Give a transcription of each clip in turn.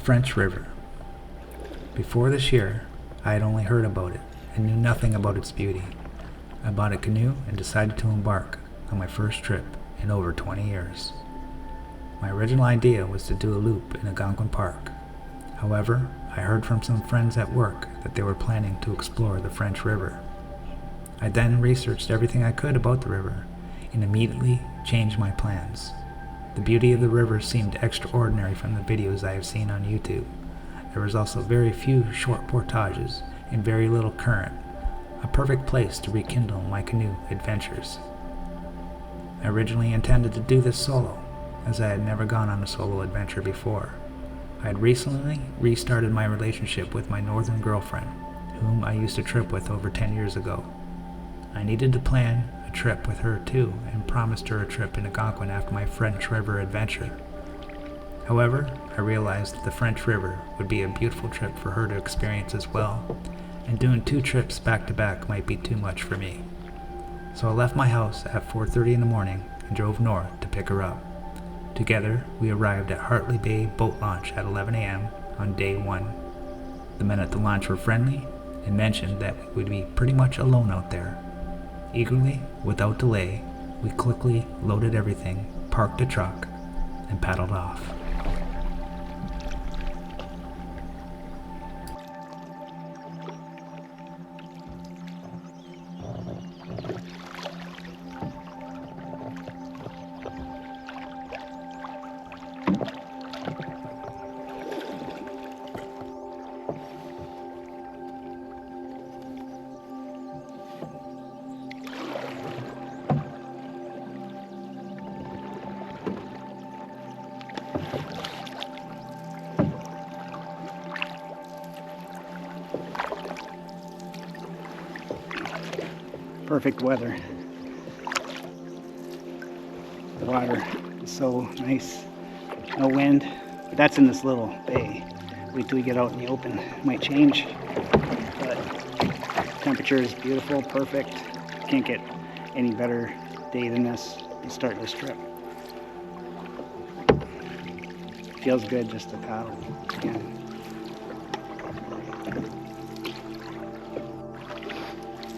French River. Before this year, I had only heard about it and knew nothing about its beauty. I bought a canoe and decided to embark on my first trip in over 20 years. My original idea was to do a loop in Algonquin Park. However, I heard from some friends at work that they were planning to explore the French River. I then researched everything I could about the river and immediately changed my plans. The beauty of the river seemed extraordinary from the videos I have seen on YouTube. There was also very few short portages and very little current, a perfect place to rekindle my canoe adventures. I originally intended to do this solo, as I had never gone on a solo adventure before. I had recently restarted my relationship with my northern girlfriend, whom I used to trip with over 10 years ago. I needed to plan a trip with her too, and promised her a trip in Algonquin after my French River adventure. However, I realized that the French River would be a beautiful trip for her to experience as well, and doing 2 trips back to back might be too much for me. So I left my house at 4:30 in the morning and drove north to pick her up. Together, we arrived at Hartley Bay Boat Launch at 11 a.m. on day 1. The men at the launch were friendly and mentioned that we would be pretty much alone out there. Eagerly, without delay, we quickly loaded everything, parked the truck, and paddled off. Perfect weather. The water is so nice. No wind. But that's in this little bay. Wait till we get out in the open. It might change. But temperature is beautiful, perfect. Can't get any better day than this to start this trip. Feels good just to paddle again.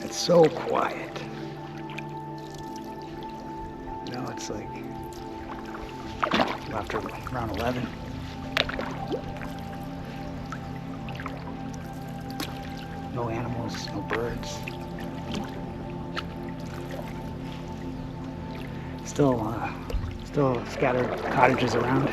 It's so quiet. You know, it's like after around 11. No animals, no birds. Still scattered cottages around.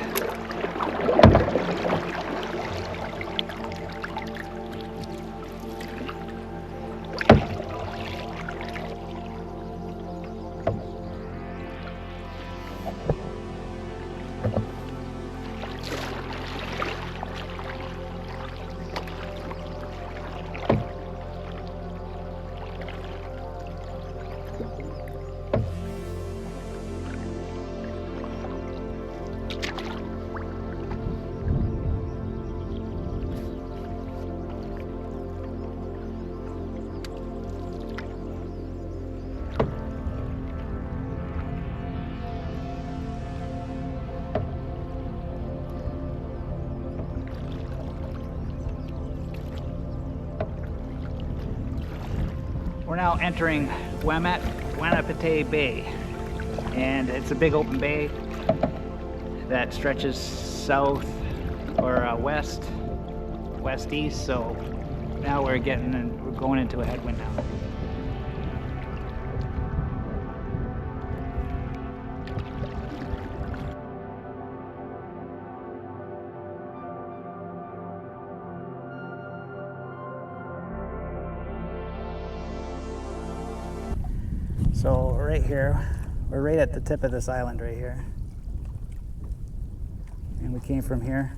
We're now entering Wanapitei Bay, and it's a big open bay that stretches south or west-east. So now we're going into a headwind now. So right here, we're right at the tip of this island right here. And we came from here.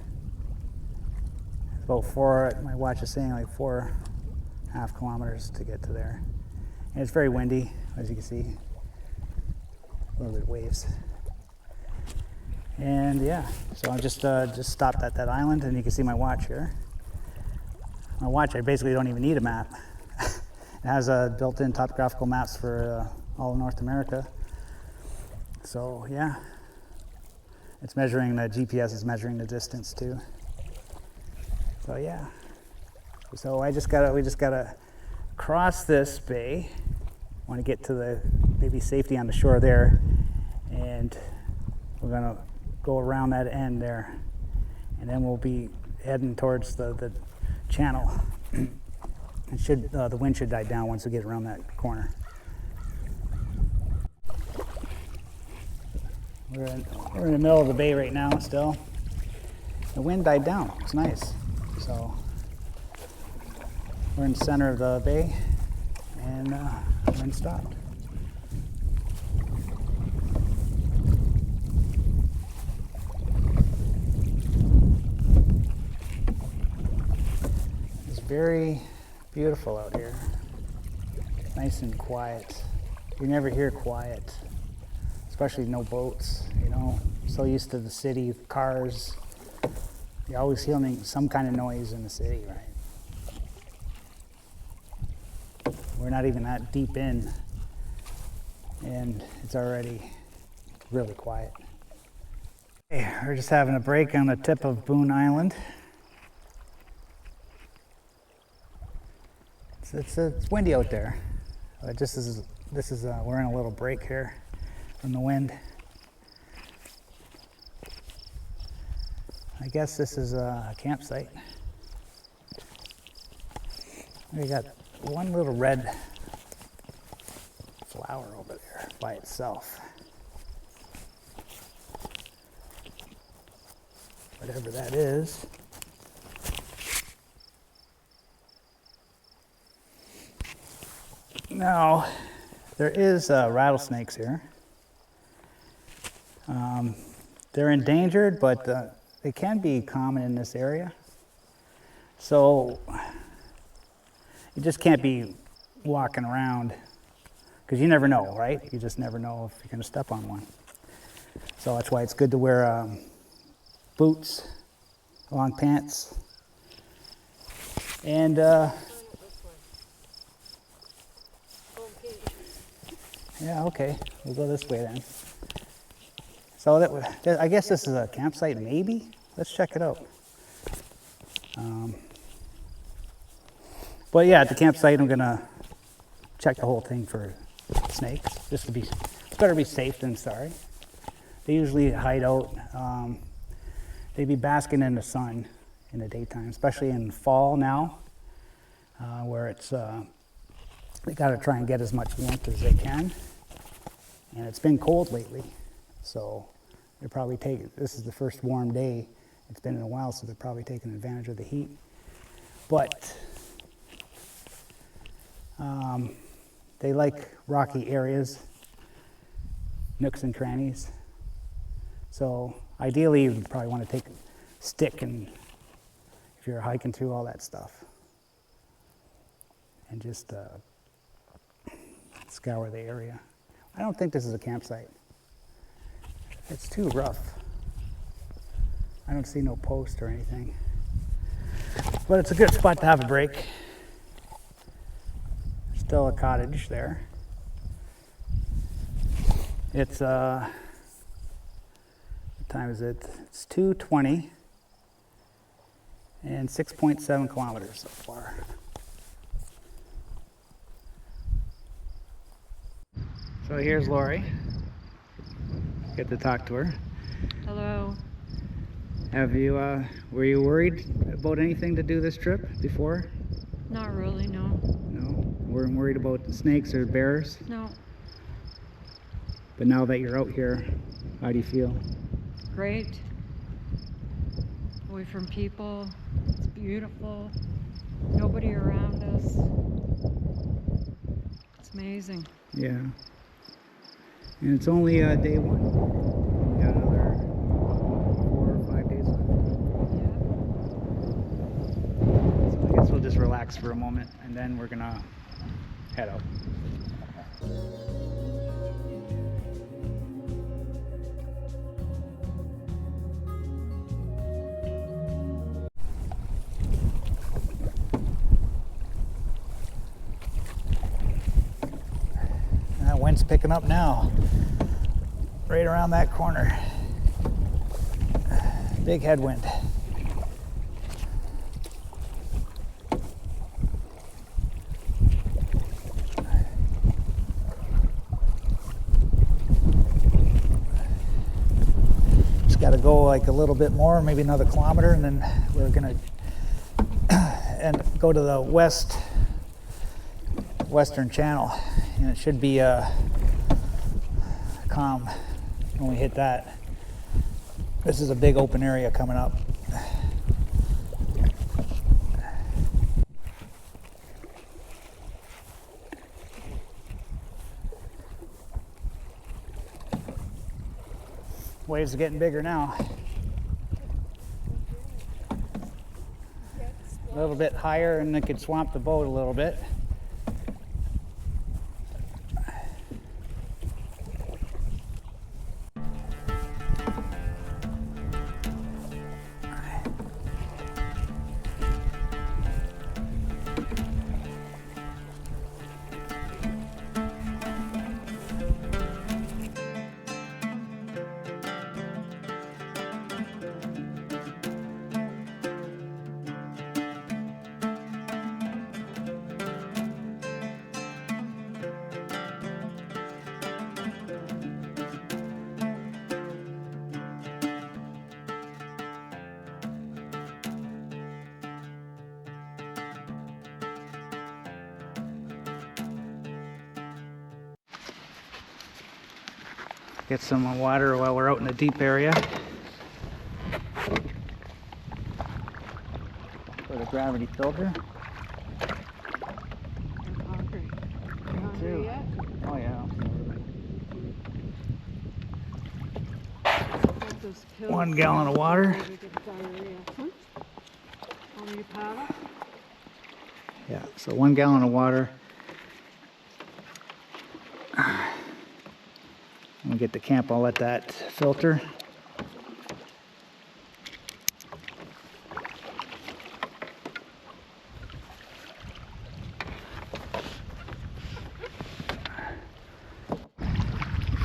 It's about my watch is saying like 4.5 kilometers to get to there. And it's very windy, as you can see. A little bit of waves. And yeah, so I just stopped at that island, and you can see my watch here. My watch, I basically don't even need a map. It has built-in topographical maps for all of North America. So yeah, it's measuring, the GPS is measuring the distance too. So yeah. So we just gotta cross this bay. Want to get to the maybe safety on the shore there, and we're gonna go around that end there, and then we'll be heading towards the channel. It should the wind should die down once we get around that corner. We're in the middle of the bay right now still. The wind died down. It's nice. So we're in the center of the bay, and the wind stopped. It's very beautiful out here. Nice and quiet. You never hear quiet. Especially no boats, you know. So used to the city, cars. You're always hearing some kind of noise in the city, right? We're not even that deep in, and it's already really quiet. Hey, we're just having a break on the tip of Boone Island. It's windy out there. This is we're in a little break here from the wind. I guess this is a campsite. We got one little red flower over there by itself. Whatever that is. Now, there is rattlesnakes here. They're endangered, but they can be common in this area. So you just can't be walking around, because you never know, right? You just never know if you're going to step on one. So that's why it's good to wear boots, long pants, and yeah, okay, we'll go this way then. So I guess this is a campsite, maybe? Let's check it out. But yeah, at the campsite, I'm gonna check the whole thing for snakes, just to be, it's better to be safe than sorry. They usually hide out. They be basking in the sun in the daytime, especially in fall now, where it's, they gotta try and get as much warmth as they can. And it's been cold lately, so they're probably this is the first warm day it's been in a while, so they're probably taking advantage of the heat. But they like rocky areas, nooks and crannies. So ideally, you would probably want to take a stick, and if you're hiking through all that stuff, and just scour the area. I don't think this is a campsite. It's too rough. I don't see no post or anything. But it's a good spot to have a break. Still a cottage there. It's, what time is it? It's 2:20 and 6.7 kilometers so far. So here's Lori. Get to talk to her. Hello. Have you, were you worried about anything to do this trip before? Not really, no. No? Weren't worried about the snakes or bears? No. But now that you're out here, how do you feel? Great. Away from people. It's beautiful. Nobody around us. It's amazing. Yeah. And it's only day one. We got another 4 or 5 days left. Yeah. So I guess we'll just relax for a moment, and then we're gonna head out. That wind's picking up now, right around that corner. Big headwind. go like a little bit more, maybe another kilometer, and then we're gonna and go to the western channel, and it should be calm when we hit that. This is a big open area coming up. Waves are getting bigger now. A little bit higher and it could swamp the boat a little bit. Get some water while we're out in the deep area. For the gravity filter. I'm hungry. You hungry yet? Oh yeah. Take those pills. 1 gallon of water. Maybe get diarrhea. Want me to paddle? Yeah, so 1 gallon of water. When we get to camp, I'll let that filter.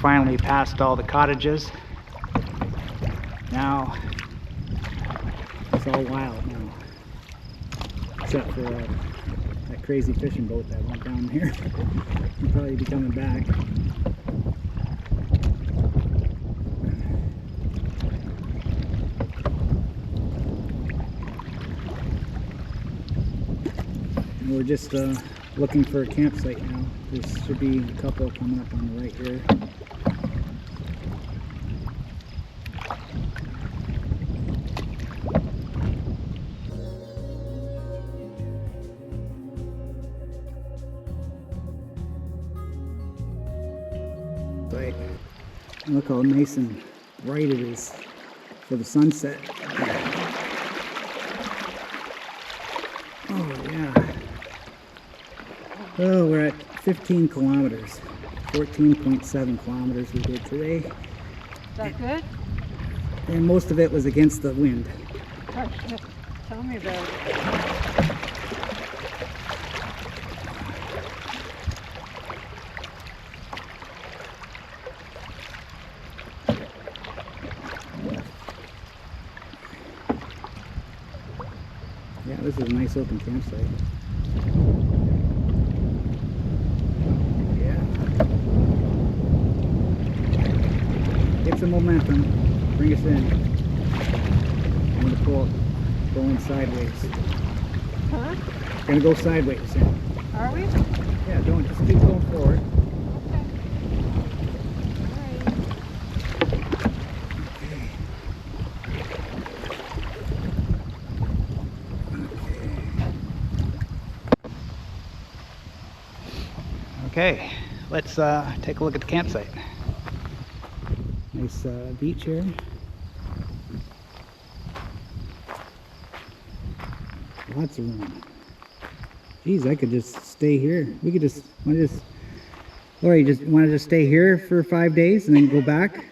Finally passed all the cottages. Now it's all wild now, except for that crazy fishing boat that went down here. He'll probably be coming back. And we're just looking for a campsite now. There should be a couple coming up on the right here. Right. Look how nice and bright it is for the sunset. Oh yeah. Oh, we're at 15 kilometers. 14.7 kilometers we did today. Is that good? And most of it was against the wind. Tell me about it. Yeah, this is a nice open campsite. Yeah. Get some momentum. Bring us in. I'm gonna pull, going sideways. Huh? Gonna go sideways. Yeah, Are we? yeah, don't just keep going forward. Okay, let's take a look at the campsite. Nice beach here. Lots of room. Geez, I could just stay here. We could just, Laura, you just want to just stay here for 5 days and then go back?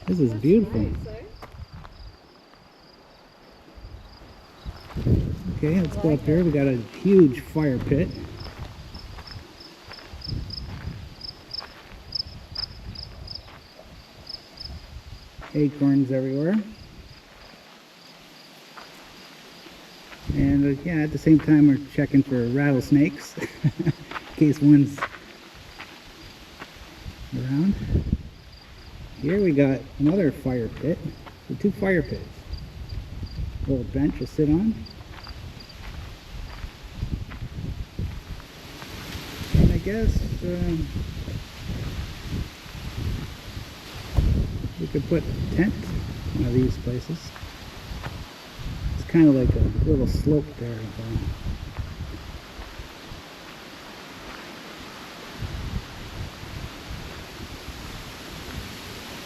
This is beautiful. Nice, eh? Okay, let's go up here. We got a huge fire pit. Acorns everywhere. And yeah, at the same time we're checking for rattlesnakes in case one's around. Here we got another fire pit. So 2 fire pits. A little bench to sit on. And I guess we could put a tent in one of these places. It's kind of like a little slope there.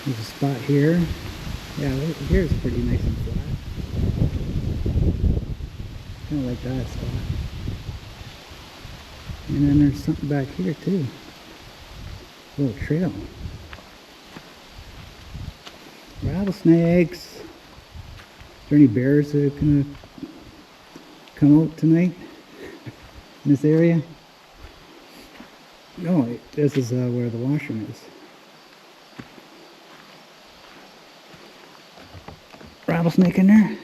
There's a spot here. Yeah, here's pretty nice and flat. Kind of like that spot. And then there's something back here too. A little trail. Rattlesnakes. Is there any bears that are gonna come out tonight in this area? No, this is where the washroom is. Rattlesnake in there.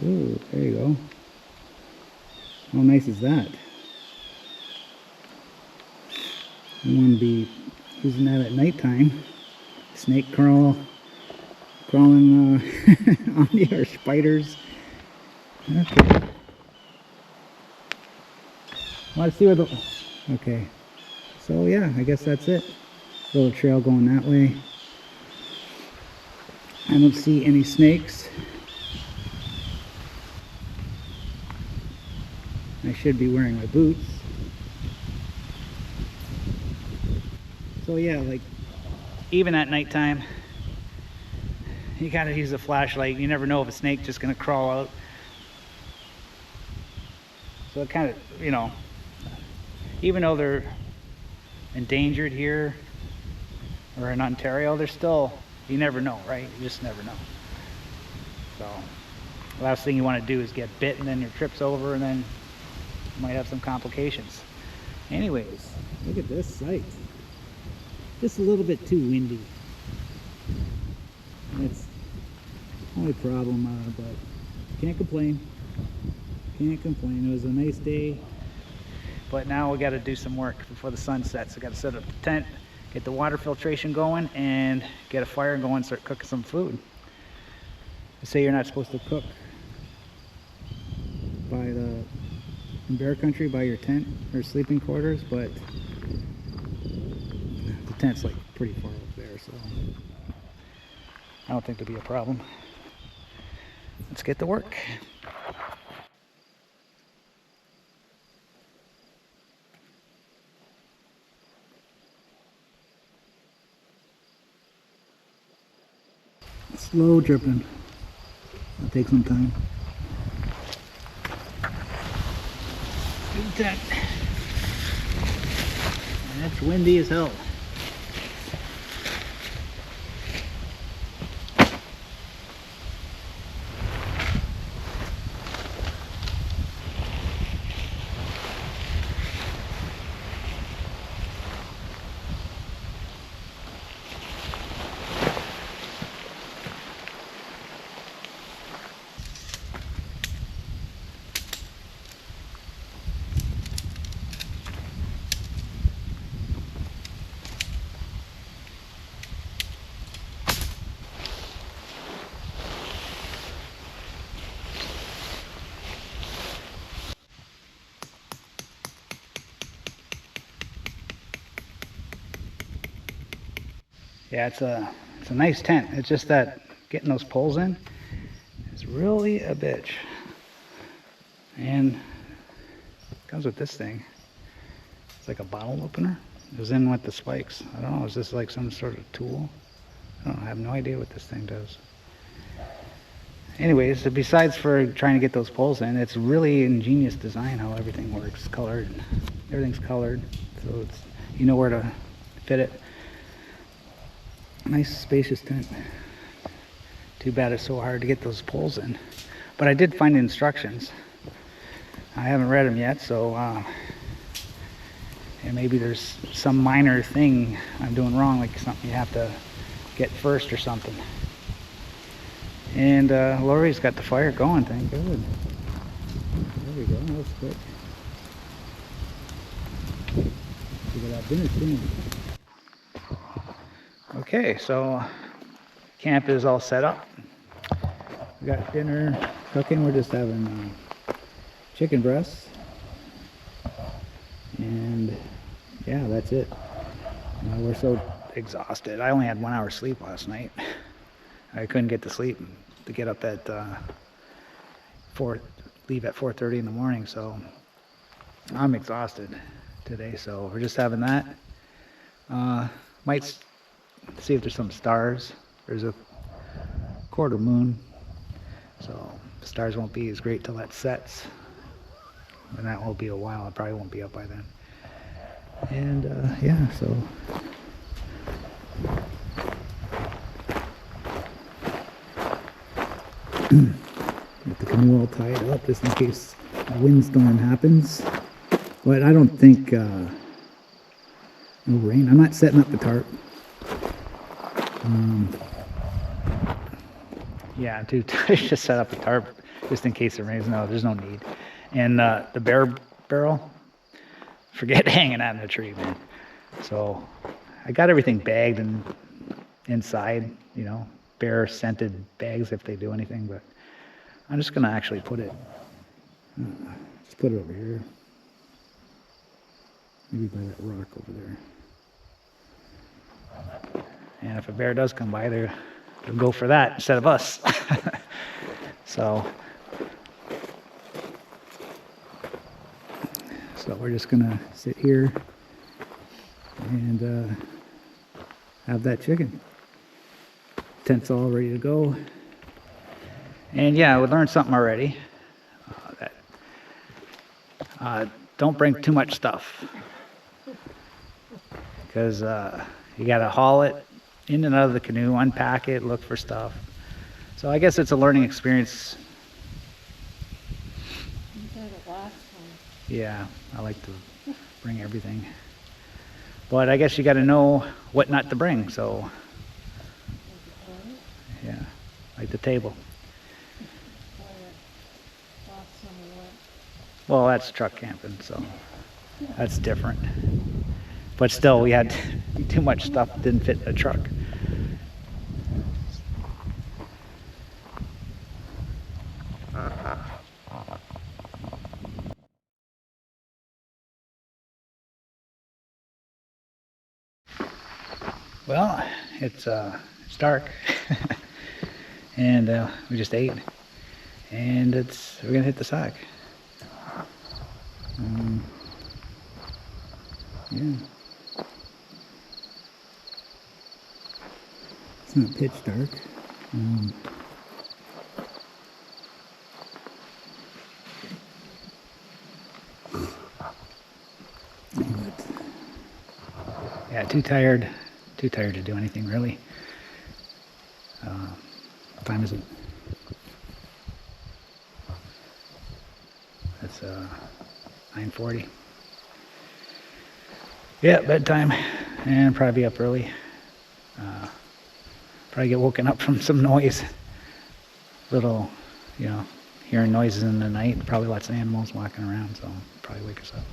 Ooh, there you go. How nice is that? You want to be using that at nighttime. Snake crawling on you, or spiders. Okay. Want to see where the... Okay. So yeah, I guess that's it. Little trail going that way. I don't see any snakes. I should be wearing my boots. So yeah, like even at nighttime, you gotta use a flashlight. You never know if a snake's just gonna crawl out. So it kind of, you know, even though they're endangered here or in Ontario, they're still, you never know, right? You just never know. So the last thing you want to do is get bit and then your trip's over and then you might have some complications. Anyways, look at this site. Just a little bit too windy. That's the only problem, but can't complain. Can't complain. It was a nice day, but now we got to do some work before the sun sets. I got to set up the tent, get the water filtration going, and get a fire going and start cooking some food. They say you're not supposed to cook in bear country by your tent or sleeping quarters, but the tent's like pretty far up there, so I don't think there'll be a problem. Let's get to work. Slow dripping. It'll take some time. Good tent. And it's windy as hell. Yeah, it's a nice tent. It's just that getting those poles in is really a bitch. And it comes with this thing. It's like a bottle opener. It was in with the spikes. I don't know, is this like some sort of tool? I don't know, I have no idea what this thing does. Anyways, besides for trying to get those poles in, it's really ingenious design how everything works. Colored. Everything's colored, so it's, you know where to fit it. Nice spacious tent. Too bad it's so hard to get those poles in. But I did find the instructions. I haven't read them yet, so and maybe there's some minor thing I'm doing wrong, like something you have to get first or something. And Lori's got the fire going, thank God. There we go, that was quick. Give it that dinner soon. Okay, so camp is all set up. We got dinner cooking. We're just having chicken breasts. And yeah, that's it. We're so exhausted. I only had 1 hour sleep last night. I couldn't get to sleep to get up at leave at 4:30 in the morning, so I'm exhausted today. So we're just having that. Might see if there's some stars. There's a quarter moon, so the stars won't be as great till that sets, and that will be a while. It probably won't be up by then. And yeah, so get the canoe all tied up just in case a windstorm happens. But I don't think no rain. I'm not setting up the tarp. Yeah, I'm too tired to set up a tarp just in case it rains. No, there's no need. And the bear barrel, forget hanging out in the tree, man. So I got everything bagged and inside, you know, bear scented bags if they do anything. But I'm just gonna actually put it. Let's put it over here. Maybe by that rock over there. And if a bear does come by, they'll go for that instead of us. So we're just gonna sit here and have that chicken. Tent's all ready to go. And yeah, we learned something already. Don't bring too much stuff, because you gotta haul it in and out of the canoe, unpack it, look for stuff. So I guess it's a learning experience. You did it last time. Yeah, I like to bring everything. But I guess you gotta know what not to bring, so yeah, like the table. Last time we went. Well, that's truck camping, so that's different. But still, we had too much stuff that didn't fit in the truck. Well, it's dark, and we just ate, and we're gonna hit the sack. Yeah. It's not pitch dark. Yeah, too tired to do anything really. What time is it? It's 9:40. Yeah, bedtime, and probably be up early. Probably get woken up from some noise. Little, you know, hearing noises in the night. Probably lots of animals walking around, so probably wake us up.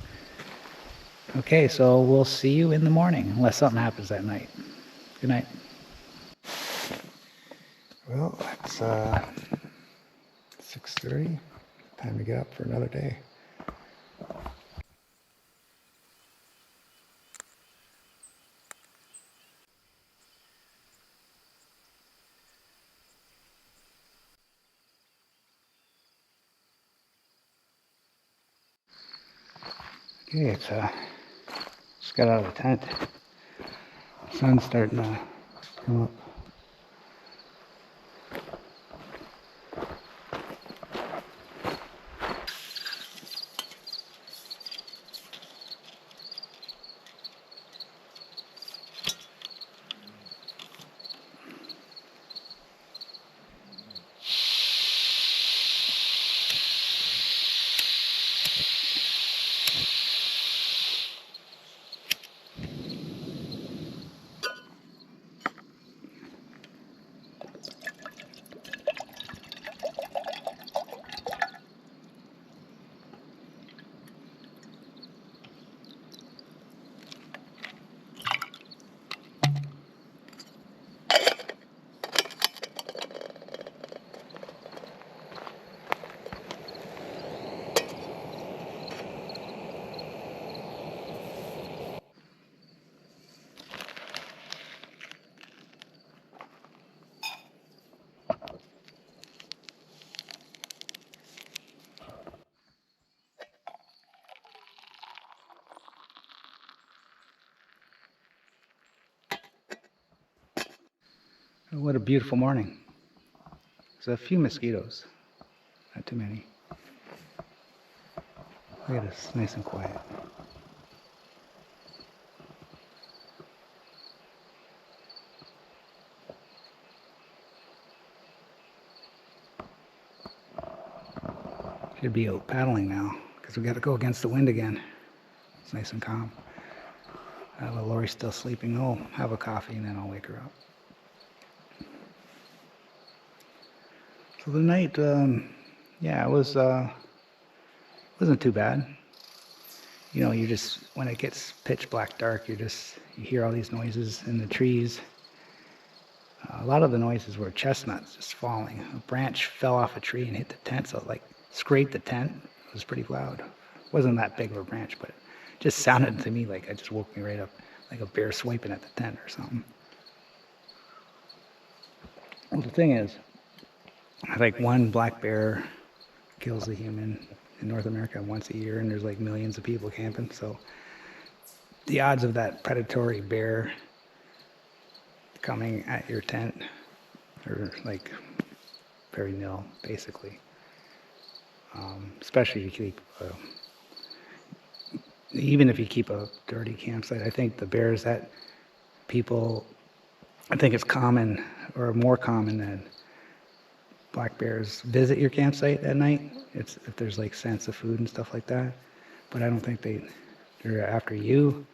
Okay, so we'll see you in the morning, unless something happens that night. Good night. Well, it's 6:30. Time to get up for another day. Okay, it's just got out of the tent. Sun's starting to come up. What a beautiful morning. There's a few mosquitoes, not too many. Look at this, nice and quiet. Should be out paddling now because we got to go against the wind again. It's nice and calm. Lori's still sleeping. I'll have a coffee and then I'll wake her up. So the night, yeah, it wasn't too bad. You know, you just, when it gets pitch black dark, you hear all these noises in the trees. A lot of the noises were chestnuts just falling. A branch fell off a tree and hit the tent, so it like scraped the tent. It was pretty loud. It wasn't that big of a branch, but it just sounded to me like it just woke me right up, like a bear swiping at the tent or something. Well, the thing is, I think one black bear kills a human in North America once a year, and there's like millions of people camping, so the odds of that predatory bear coming at your tent are like very nil, basically. Especially if you keep, even if you keep a dirty campsite. I think the bears that people, I think it's common or more common that black bears visit your campsite at night. It's if there's like scents of food and stuff like that. But I don't think they're after you.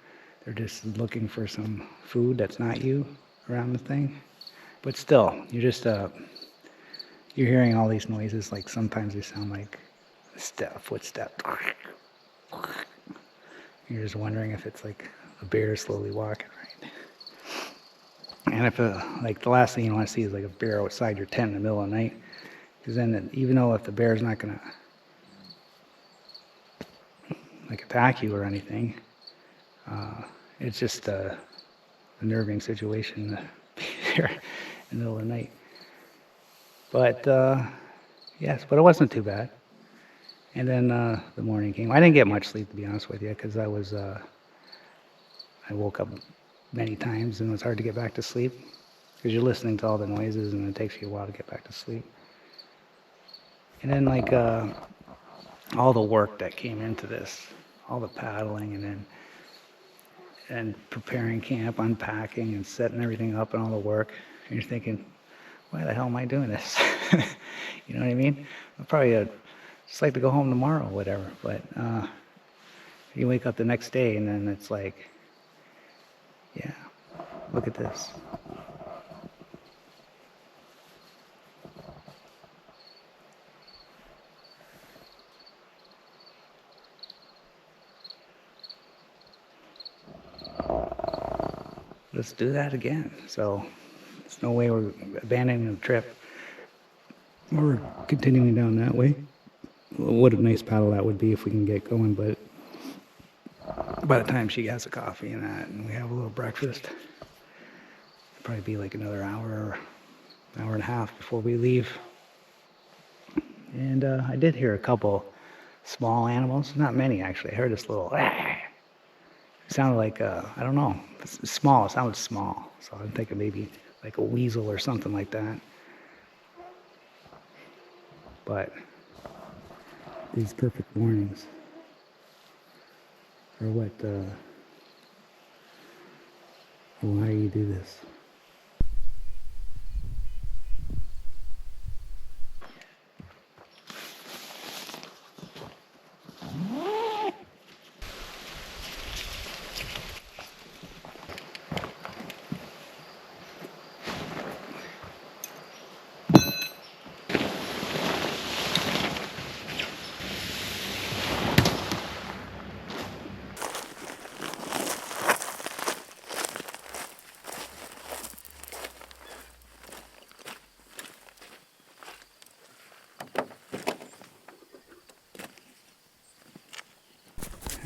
They're just looking for some food that's not you around the thing. But still, you're just you're hearing all these noises. Like sometimes they sound like a footstep. You're just wondering if it's like a bear slowly walking, right? And if like the last thing you want to see is like a bear outside your tent in the middle of the night, because then even though if the bear's not gonna like attack you or anything, it's just a unnerving situation to be there in the middle of the night. But yes, but it wasn't too bad. And then the morning came. I didn't get much sleep, to be honest with you, because I woke up many times and it was hard to get back to sleep because you're listening to all the noises and it takes you a while to get back to sleep. And then like all the work that came into this, all the paddling and preparing camp, unpacking and setting everything up and all the work, and you're thinking, why the hell am I doing this? You know what I mean? I'll probably just like to go home tomorrow or whatever, but you wake up the next day and then it's like, yeah, look at this. Let's do that again. So there's no way we're abandoning the trip. We're continuing down that way. What a nice paddle that would be if we can get going, but by the time she has a coffee and that, and we have a little breakfast, it'll probably be like another hour and a half before we leave. And I did hear a couple small animals, not many actually. I heard this little, it sounded like, I don't know, it's small, it sounded small. So I'm thinking maybe like a weasel or something like that. But these perfect mornings are what, why you do this.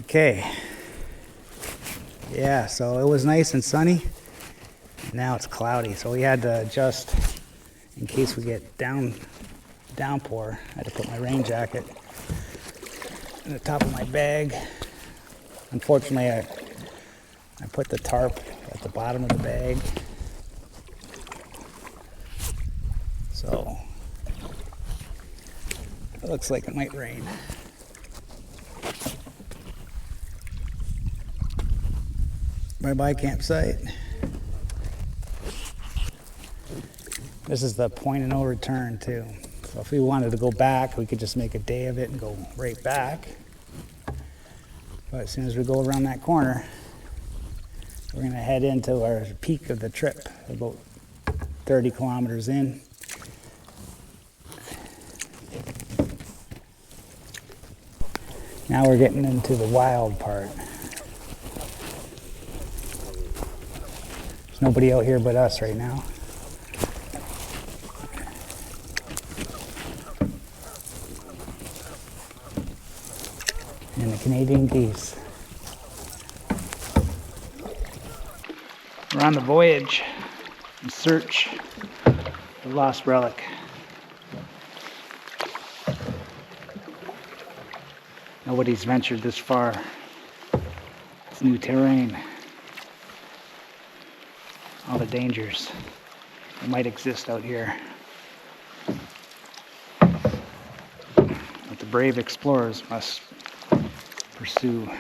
Okay, yeah, so it was nice and sunny. Now it's cloudy, so we had to adjust in case we get downpour. I had to put my rain jacket in the top of my bag. Unfortunately, I put the tarp at the bottom of the bag. So it looks like it might rain. Bye-bye campsite. This is the point of no return too. So if we wanted to go back, we could just make a day of it and go right back. But as soon as we go around that corner, we're gonna head into our peak of the trip, about 30 kilometers in. Now we're getting into the wild part. There's nobody out here but us right now. And the Canadian geese. We're on the voyage in search of the lost relic. Nobody's ventured this far. It's new terrain. All the dangers that might exist out here. But the brave explorers must pursue.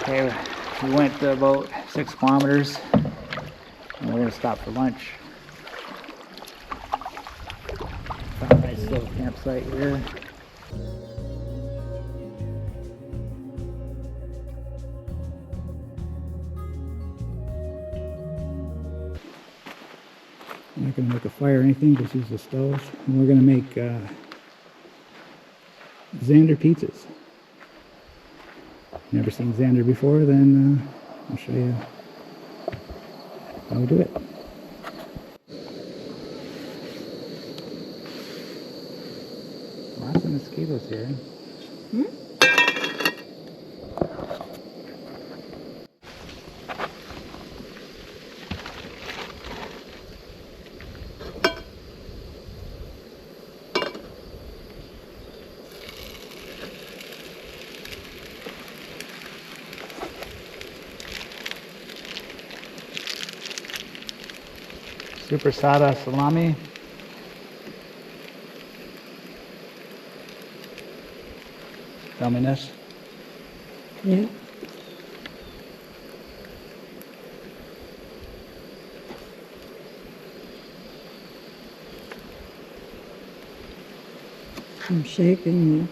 Okay, we went about 6 kilometers and we're gonna stop for lunch. Found a nice little campsite here. I'm not gonna make a fire or anything, just use the stove. And we're gonna make Xander pizzas. Never seen Xander before, then I'll show you how we do it. Lots of mosquitoes here. Super Sada salami. Yumminess. Yeah. I'm shaking.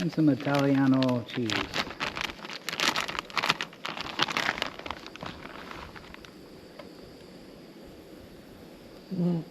And some Italiano cheese. Lots.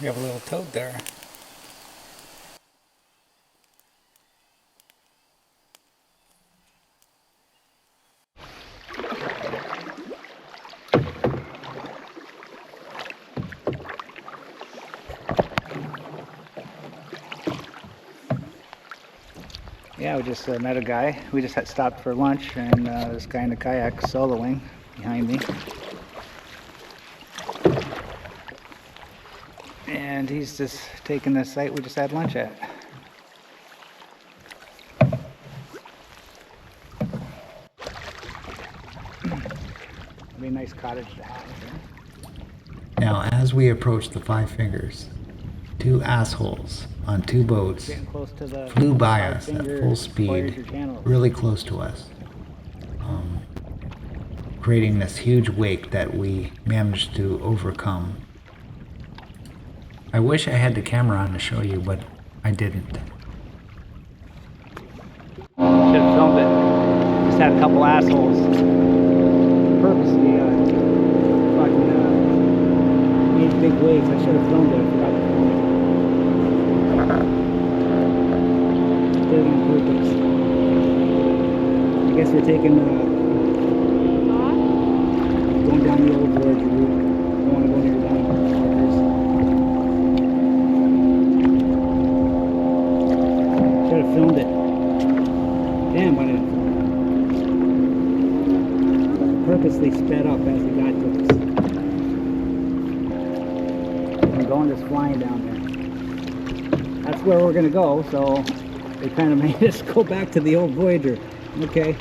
We have a little toad there. Yeah, we just met a guy. We just had stopped for lunch, and this guy in the kayak soloing behind me. And he's just taking the site we just had lunch at. Be a nice cottage to have here. Now, as we approach the Five Fingers, two assholes on two boats Getting close to the flew by Five us at Finger full speed, Voyager channel. really close to us, creating this huge wake that we managed to overcome. I wish I had the camera on to show you, but I didn't. Should have filmed it. Just had a couple assholes purposely fucking made big waves. I should have filmed it. I forgot to film it. Did it on purpose. I guess we're taking going down the old Voyager route. Don't want to go near the markers. Should have filmed it. Damn, why didn't I film it? Purposely sped up as we got to us. I'm going just flying down there. That's where we're going to go, so they kind of made us go back to the old Voyager. Okay.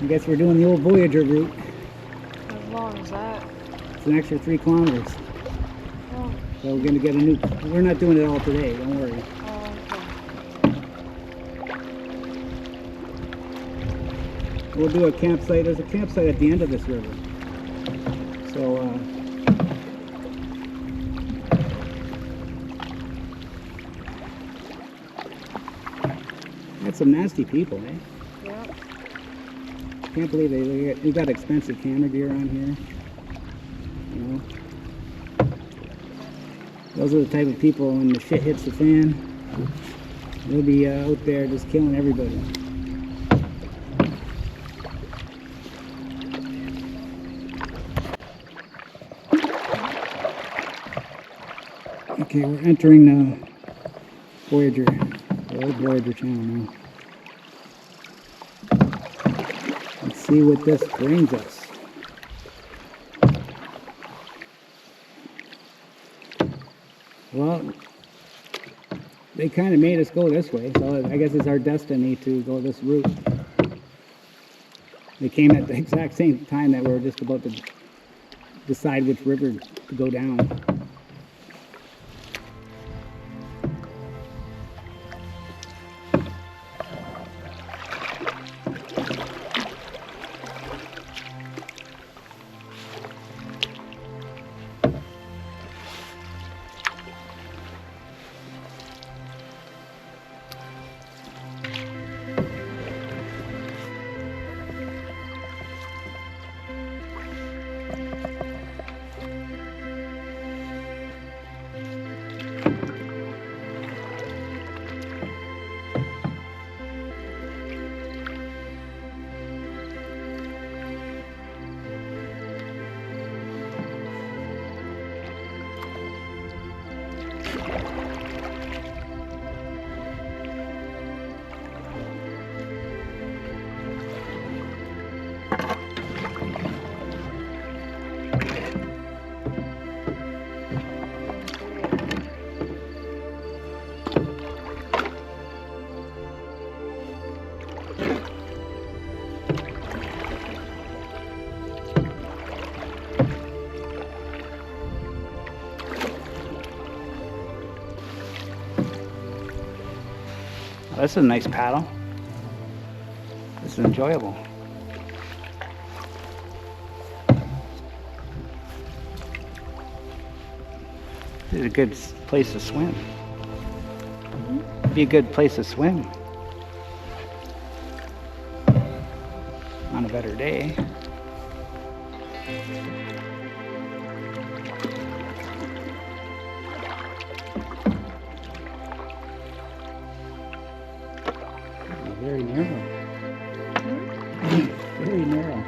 I guess we're doing the old Voyager route. How long is that? It's an extra 3 kilometers. Oh, So we're going to get a new... We're not doing it all today, don't worry. oh, okay. We'll do a campsite. There's a campsite at the end of this river. So, that's some nasty people, eh? Yep. Can't believe we got expensive camera gear on here. You know, those are the type of people when the shit hits the fan, they'll be out there just killing everybody. Okay, we're entering the Voyager, the old Voyager channel now. Let's see what this brings us. Well, they kind of made us go this way, so I guess it's our destiny to go this route. They came at the exact same time that we were just about to decide which river to go down. This is a nice paddle. This is enjoyable. This is a good place to swim. Be a good place to swim on a better day. Very narrow. Very narrow.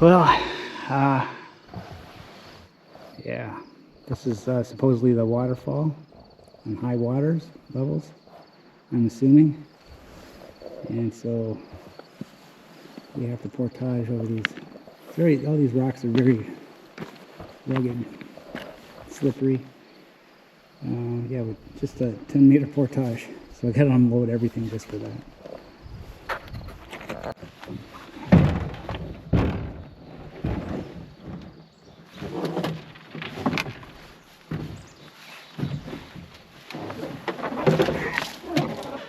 Well, yeah, this is supposedly the waterfall on high waters levels, I'm assuming. And so we have to portage over these. All these rocks are very rugged, slippery. Yeah, with just a 10-meter portage. So I got to unload everything just for that.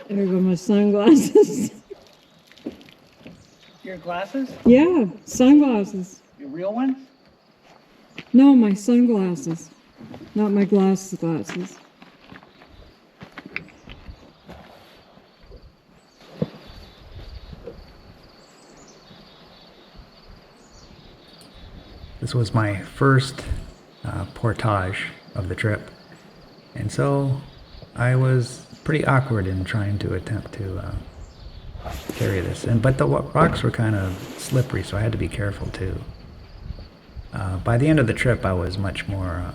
There go my sunglasses. Your glasses? Yeah, sunglasses. Your real ones? No, my sunglasses. Not my glasses. This was my first portage of the trip, and so I was pretty awkward in trying to attempt to carry this. But the rocks were kind of slippery, so I had to be careful too. By the end of the trip, I was much more,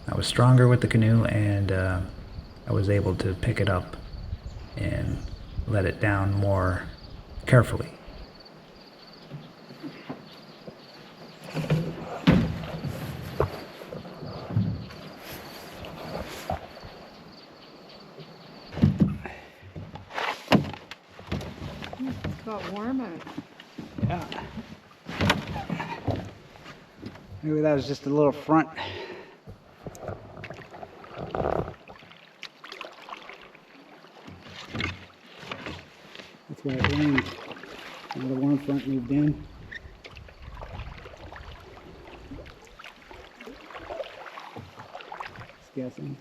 I was stronger with the canoe, and I was able to pick it up and let it down more carefully. It's got warm out. Yeah. Maybe that was just a little front. That's why it rained. Now the warm front moved in. Just guessing.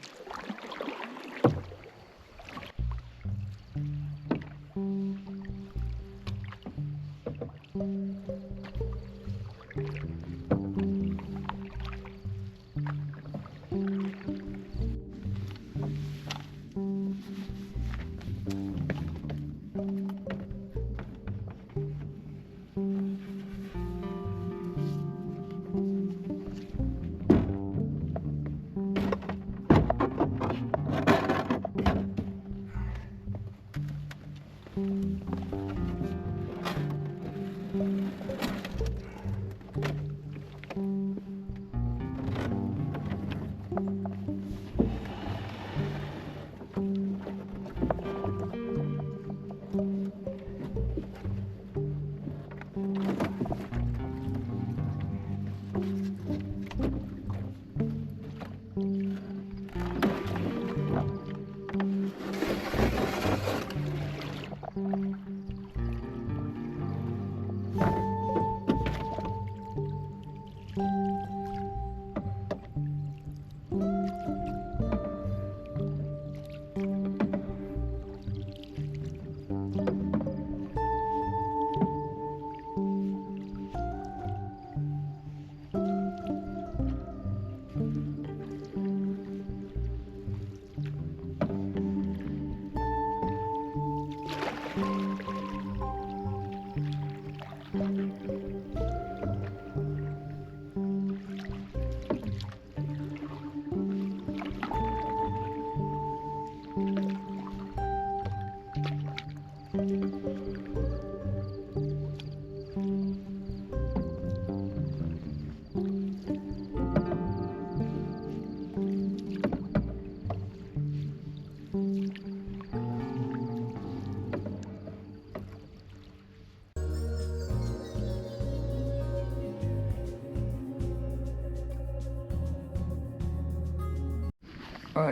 Well,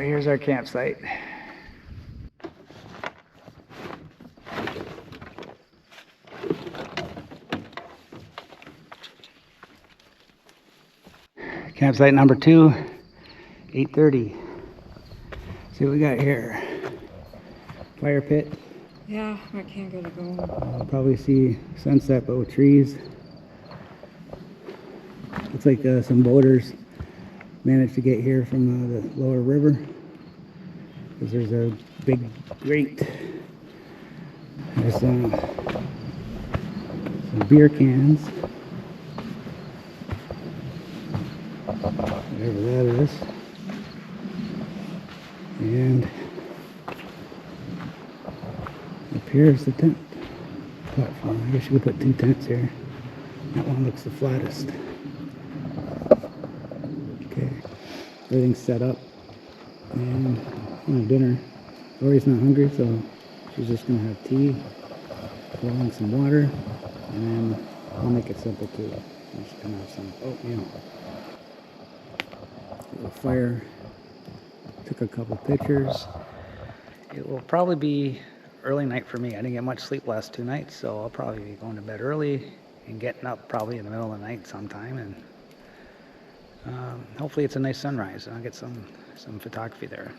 here's our campsite. Campsite number 2, 8:30. See what we got here. Fire pit. Yeah, I can't get it going. You'll probably see sunset, but with trees. Looks like some boaters managed to get here from the lower river, because there's a big grate. There's some beer cans, whatever that is, and up here is the tent platform. I guess you could put 2 tents here. That one looks the flattest. Okay, everything's set up, and dinner. Lori's not hungry, so she's just gonna have tea, boiling some water, and then I'll make it simple too. I'm just gonna have some oatmeal. Little fire. Took a couple pictures. It will probably be early night for me. I didn't get much sleep last 2 nights, so I'll probably be going to bed early and getting up probably in the middle of the night sometime, and hopefully it's a nice sunrise and I'll get some photography there.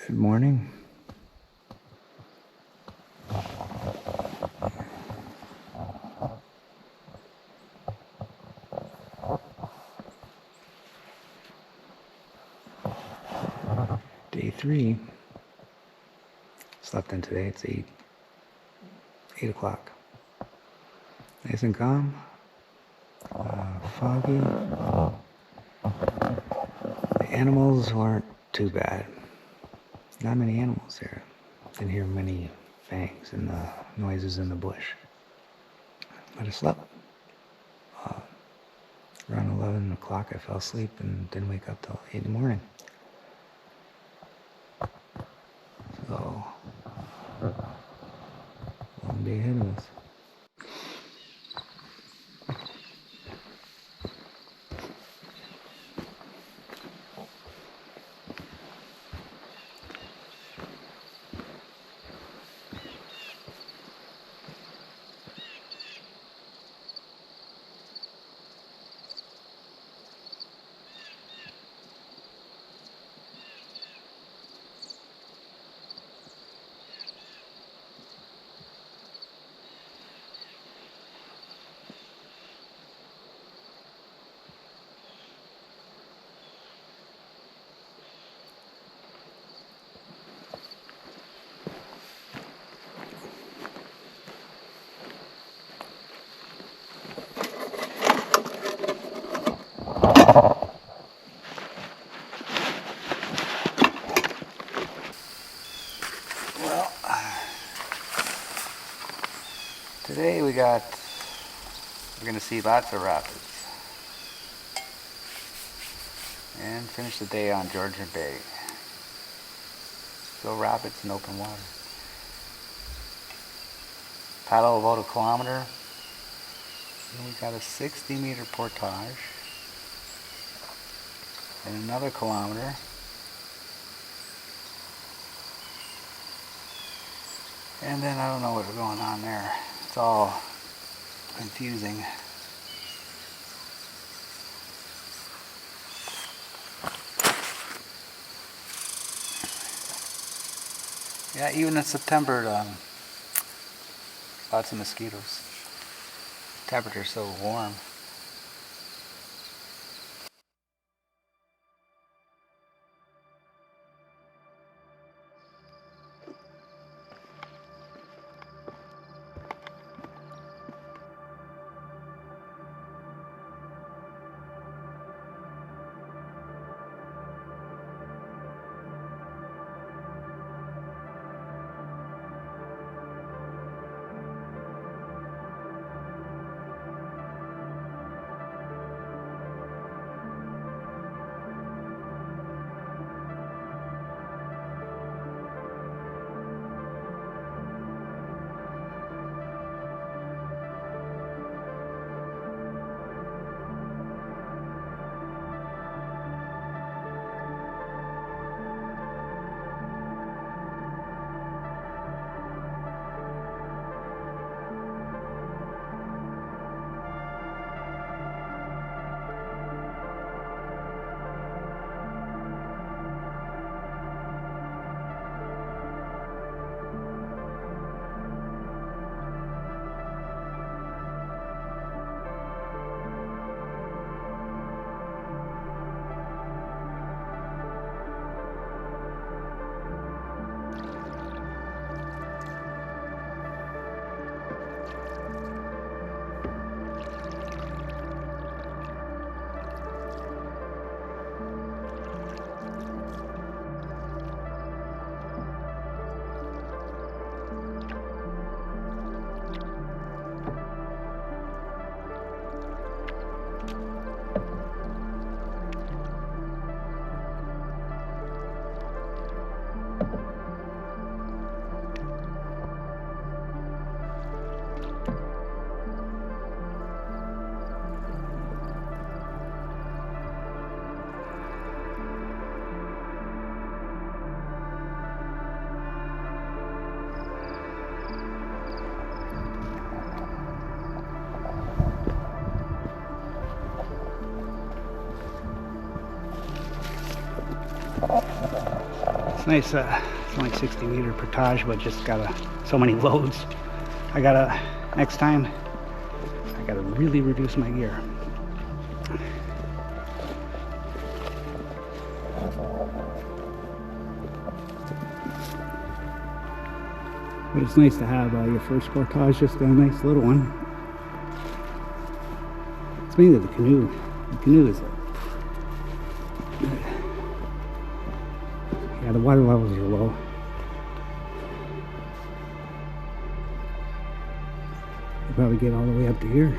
Good morning. Day 3. Slept in today. It's 8 o'clock. Nice and calm. Foggy. The animals weren't too bad. Not many animals there. Didn't hear many fangs and the noises in the bush. But I slept. Around 11 o'clock I fell asleep and didn't wake up till 8 in the morning. So, long day ahead of us. Well, today we're going to see lots of rapids and finish the day on Georgian Bay. Still rapids and open water. Paddle about 1 kilometer. Then we got a 60-meter portage and another kilometer. And then I don't know what's going on there. It's all confusing. Yeah, even in September, lots of mosquitoes. Temperature's so warm. It's nice, it's only 60 meter portage, but just got so many loads. Next time, I gotta really reduce my gear. But it's nice to have your first portage, just a nice little one. It's mainly the canoe. The canoe is yeah, the water levels are low. You probably get all the way up to here.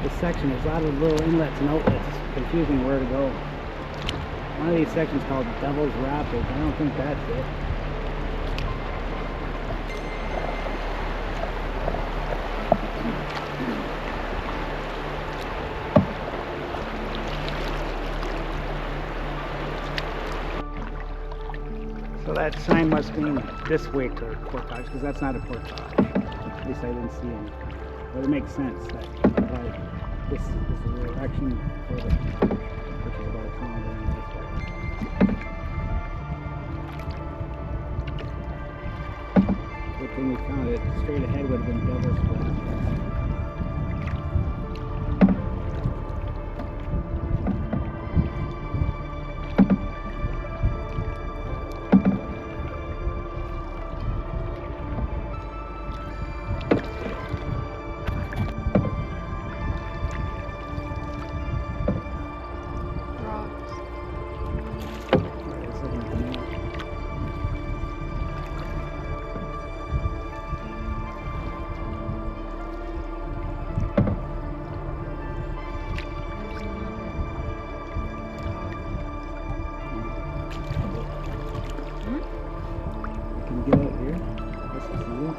This section, there's a lot of little inlets and outlets. It's confusing where to go. One of these sections called Devil's Rapids. I don't think that's it. So that sign must mean this way to portage, because that's not a portage. At least I didn't see any. But it makes sense that this is the direction for the, which is about a kilometer in this way. Good thing we found it. Straight ahead would have been Devil's Rapids. Get out here. This is you.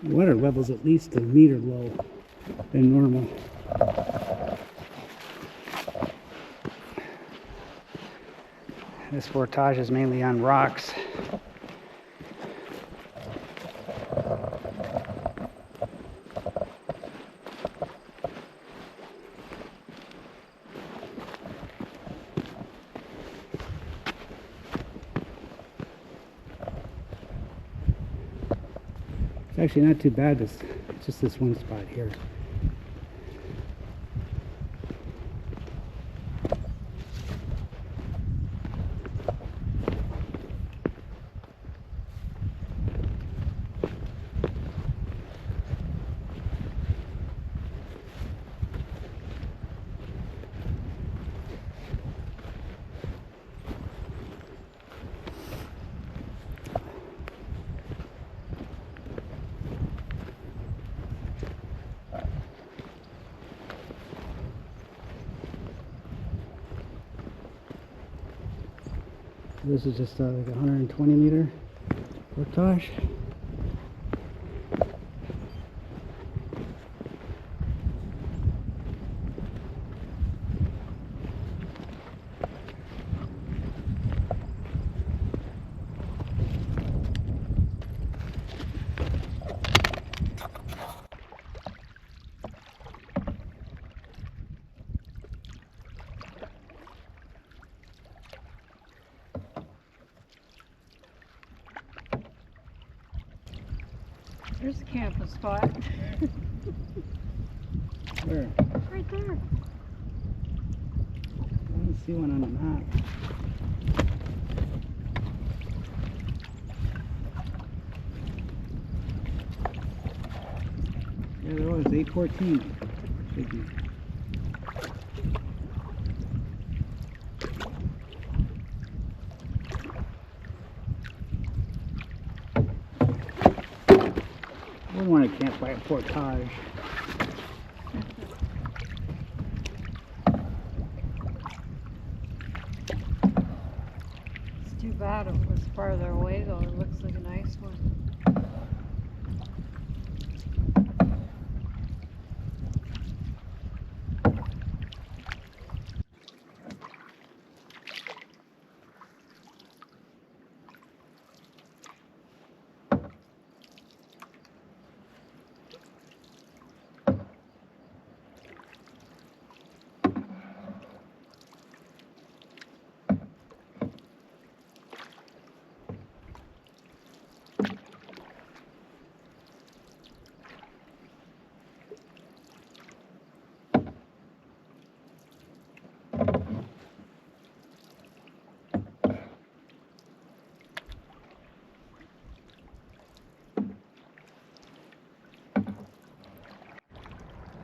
Water level's at least a meter low than normal. This portage is mainly on rocks. It's actually not too bad, it's just this one spot here. This is just like a 120 meter portage. There's a camping spot. Where? Right there. I don't see one on the map. Yeah, there was 814. Should be. I wouldn't want to camp by a portage. It's too bad it was farther away though. It looks like a nice one.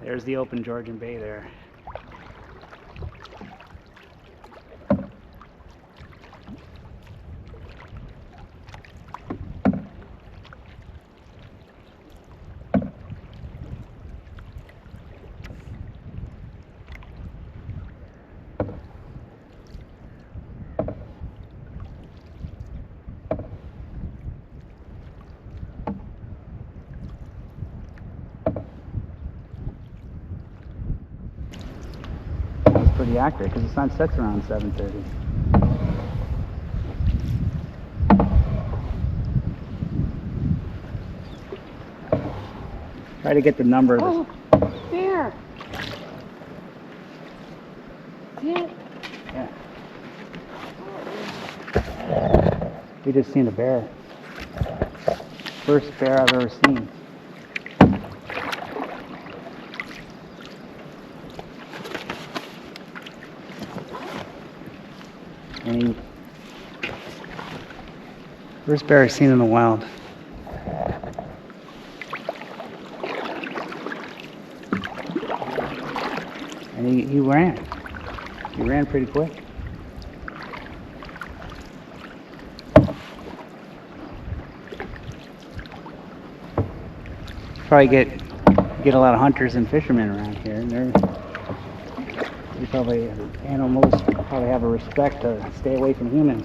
There's the open Georgian Bay there. Pretty accurate because the sun sets around 7:30. Try to get the number. Oh, there. See it? Yeah. We just seen a bear. First bear I've ever seen. And first bear I've seen in the wild. And he ran. He ran pretty quick. Probably get a lot of hunters and fishermen around here, and they probably, animals probably have a respect to stay away from humans.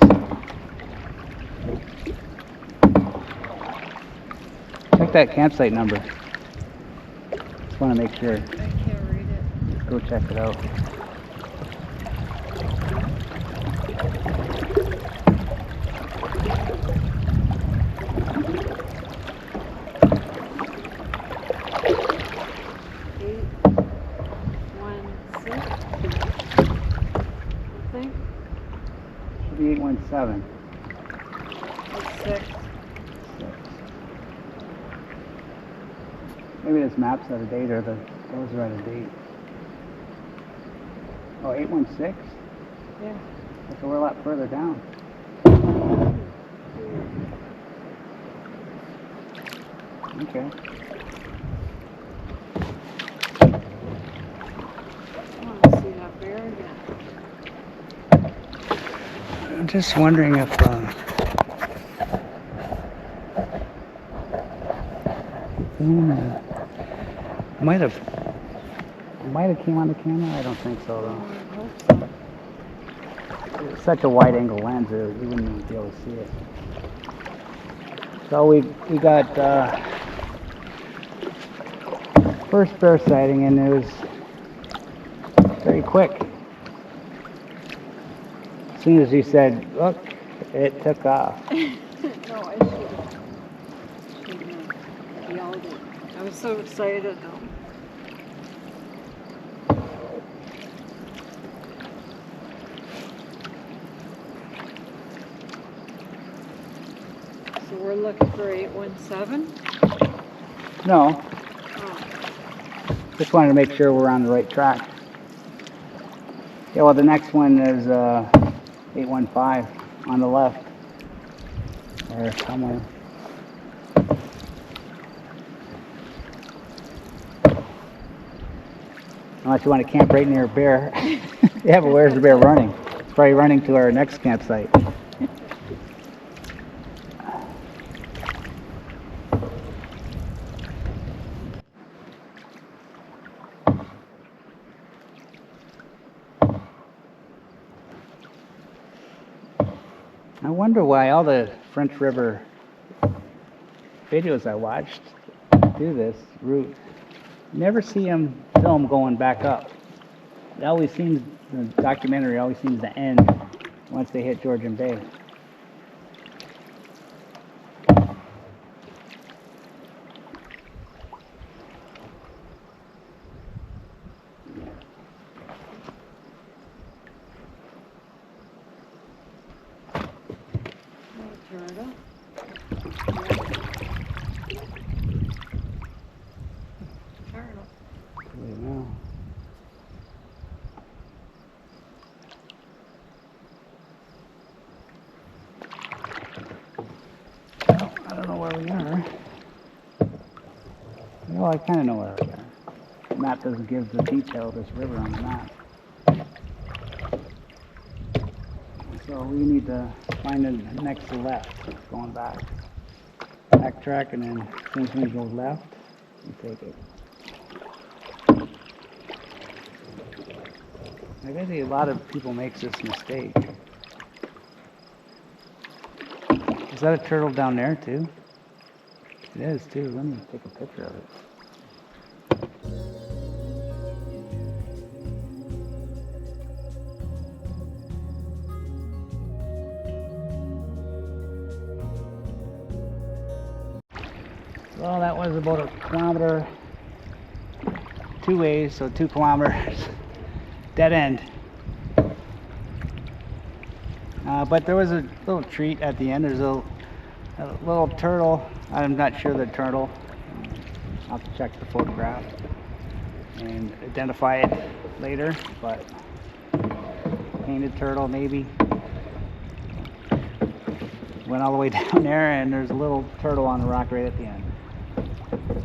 Check that campsite number. Just want to make sure. I can't read it. Go check it out. Should be 817. It's 6. Maybe this map's out of date or those are out of date. Oh, 816? Yeah. So we're a lot further down. Okay. I want to see that bear again. I'm just wondering if might have came on the camera. I don't think so though. I hope so. It's such a wide angle lens, you wouldn't even be able to see it. So we got first bear sighting, and it was very quick. As soon as you said, "Look," it took off. No, I shouldn't have yelled it. I was so excited though. So we're looking for 817? No, Oh, just wanted to make sure we're on the right track. Yeah, well, the next one is 815 on the left, or somewhere. Unless you want to camp right near a bear. Yeah, but where's the bear running? It's probably running to our next campsite. I wonder why all the French River videos I watched do this route. Never see them film going back up. It always seems, the documentary always seems to end once they hit Georgian Bay. turtle. Turtle. I know. I don't know where we are. Well, I kind of know where we are. The map doesn't give the detail of this river on the map. So we need to find the next left, going back. Backtrack, and then as soon as we go left, we take it. I bet a lot of people makes this mistake. Is that a turtle down there too? It is too. Let me take a picture of it. Well, that was about a kilometer, two ways, so 2 kilometers, dead end. But there was a little treat at the end. There's a little turtle. I'm not sure the turtle. I'll have to check the photograph and identify it later, but painted turtle maybe. Went all the way down there, and there's a little turtle on the rock right at the end.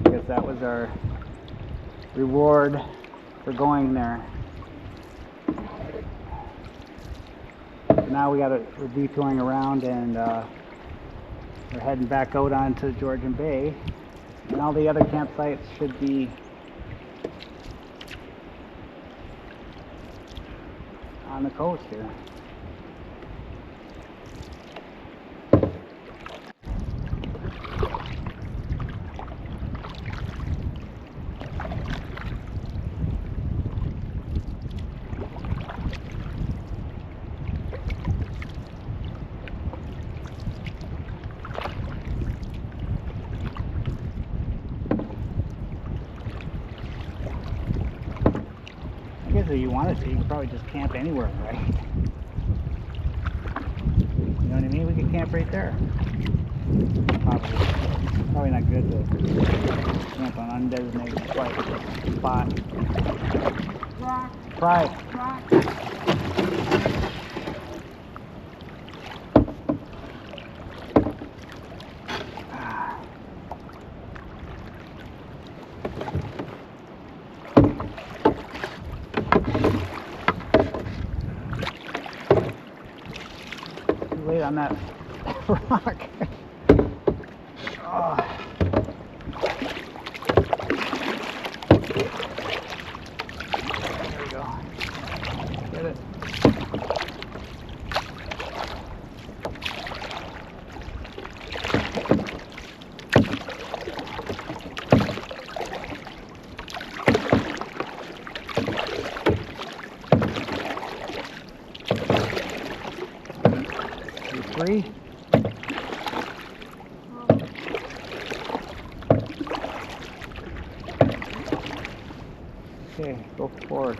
I guess that was our reward for going there. Now we're detouring around, and we're heading back out onto Georgian Bay, and all the other campsites should be on the coast here. If you wanted to, you could probably just camp anywhere, right? You know what I mean? We could camp right there. Probably not good to camp on undesignated spot. Rock, Try. rock. Wait on that rock. Oh. There we go. Get it. You free? Okay, go forward.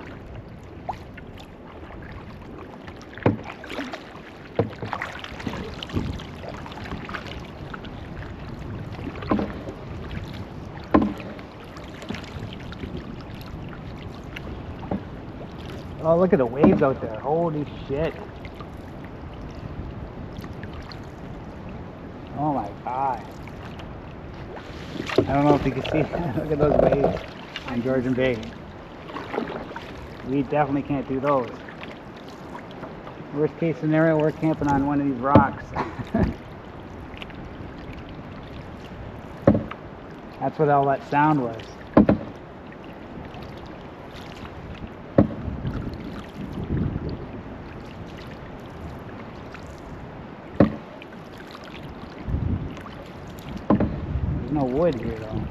Oh, look at the waves out there. Holy shit. Oh my god. I don't know if you can see that. Look at those waves in Georgian Bay. We definitely can't do those. Worst case scenario, we're camping on one of these rocks. That's what all that sound was. There's no wood here though.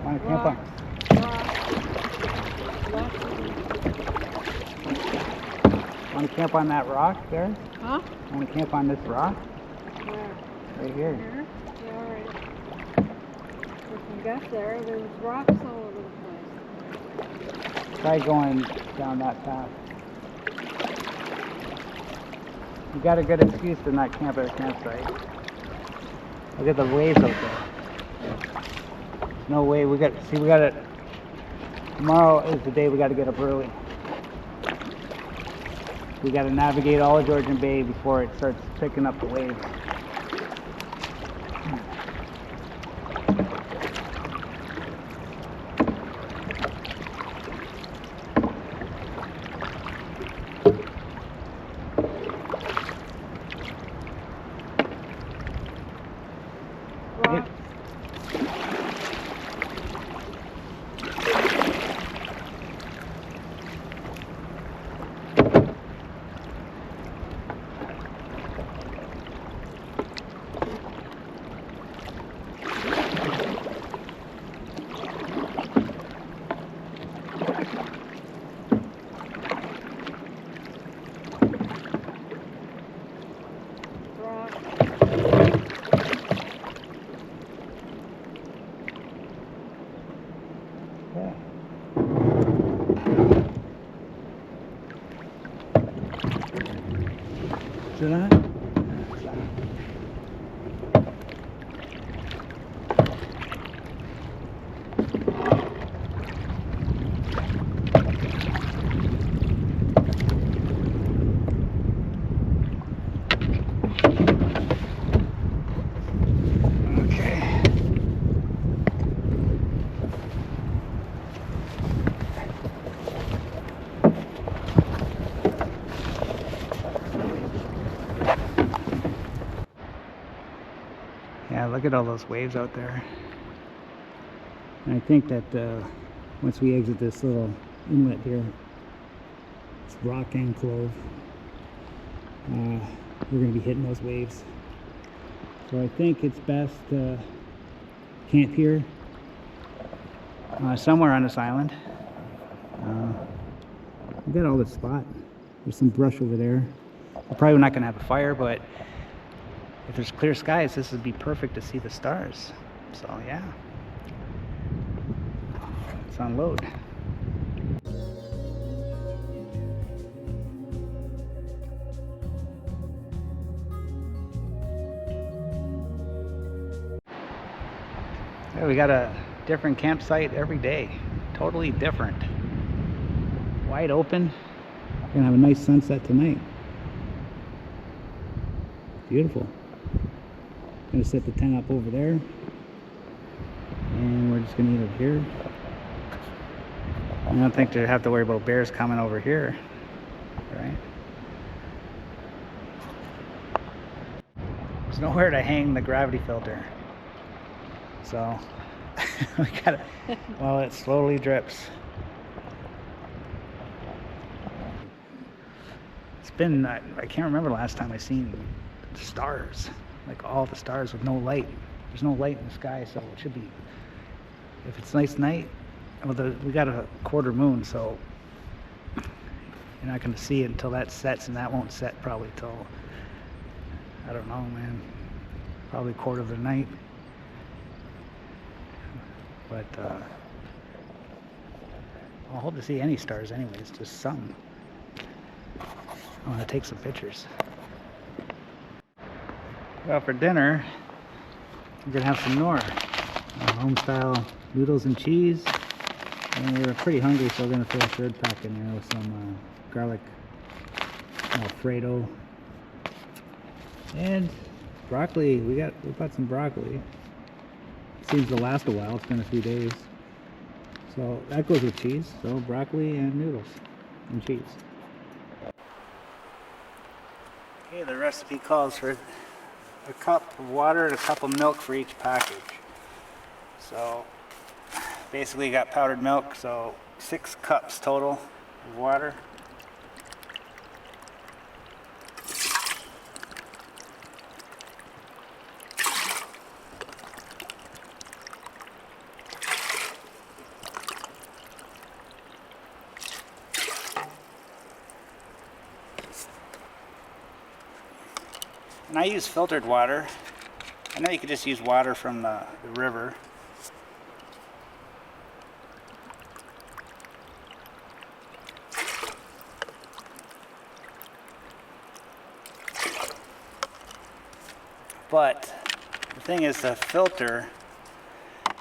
Want to camp on? Want to camp on that rock there? Huh? Want to camp on this rock? Where? Right here. Here? Yeah, all right. We can get there. There's rocks all over the place. Try going down that path. You got a good excuse to not camp at a campsite. Look at the waves out there. No way, we got it. Tomorrow is the day we got to get up early. We got to navigate all of Georgian Bay before it starts picking up the waves. Rocks. Okay. Is it on? Yeah, look at all those waves out there. And I think that once we exit this little inlet here, it's rock enclave, we're going to be hitting those waves. So I think it's best to camp here somewhere on this island. We've got all this spot. There's some brush over there. We're probably not going to have a fire, but if there's clear skies, this would be perfect to see the stars. So yeah, let's unload. Yeah, we got a different campsite every day, totally different. Wide open. We're gonna have a nice sunset tonight. Beautiful. Gonna set the tent up over there, and we're just gonna eat over here. I don't think they have to worry about bears coming over here, right? There's nowhere to hang the gravity filter, so we gotta. Well, it slowly drips. It's been I can't remember the last time I seen stars, like all the stars with no light. There's no light in the sky, so it should be, if it's nice night, well, we got a quarter moon, so you're not going to see it until that sets, and that won't set probably till, I don't know, man, probably quarter of the night. But I'll hope to see any stars anyways, just some. I want to take some pictures. Well, for dinner, we're gonna have some more home-style noodles and cheese. And we're pretty hungry, so we're gonna throw a third pack in there with some garlic Alfredo and broccoli. We bought some broccoli. Seems to last a while. It's been a few days, so that goes with cheese. So broccoli and noodles and cheese. Okay, the recipe calls for a cup of water and a cup of milk for each package. So basically you got powdered milk, so 6 cups total of water. And I use filtered water. I know you could just use water from the river. But the thing is, the filter,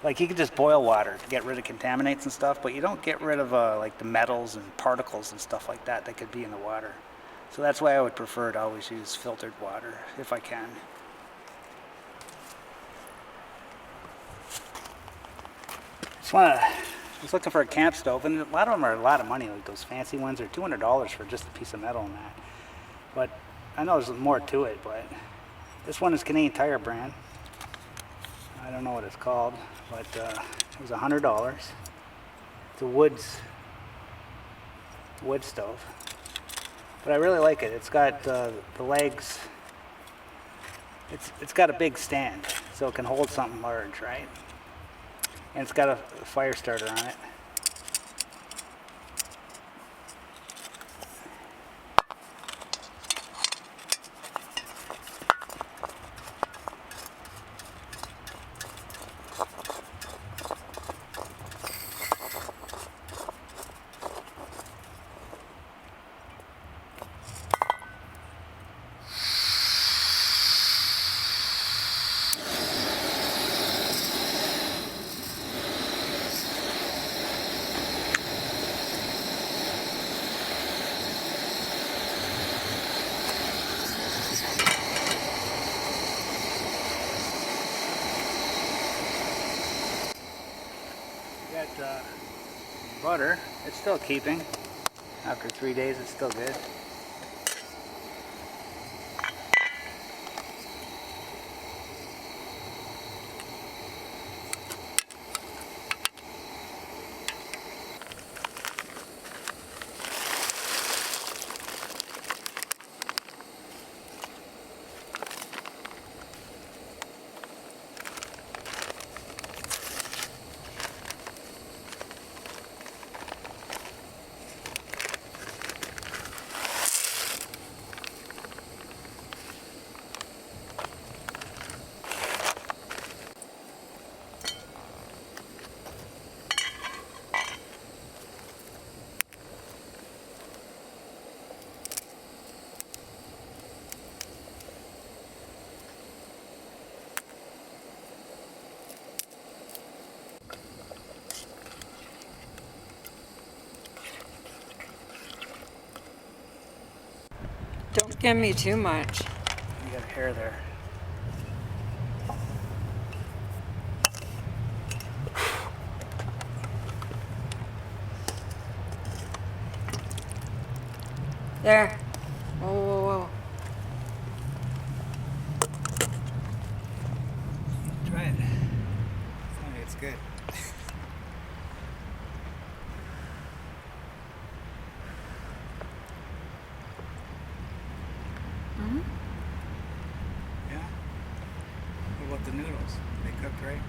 like you could just boil water to get rid of contaminants and stuff, but you don't get rid of like the metals and particles and stuff like that that could be in the water. So that's why I would prefer to always use filtered water if I can. Just looking for a camp stove, and a lot of them are a lot of money. Like those fancy ones are $200 for just a piece of metal and that. But I know there's more to it. But this one is Canadian Tire brand. I don't know what it's called, but it was $100. It's a wood stove. But I really like it. It's got the legs. It's got a big stand, so it can hold something large, right? And it's got a fire starter on it. Butter, it's still keeping. After 3 days, it's still good. Don't give me too much. You got a hair there. There. Whoa, whoa, whoa. Try it. Tell me it's good. Mm-hmm. Yeah? What about the noodles? They cooked right?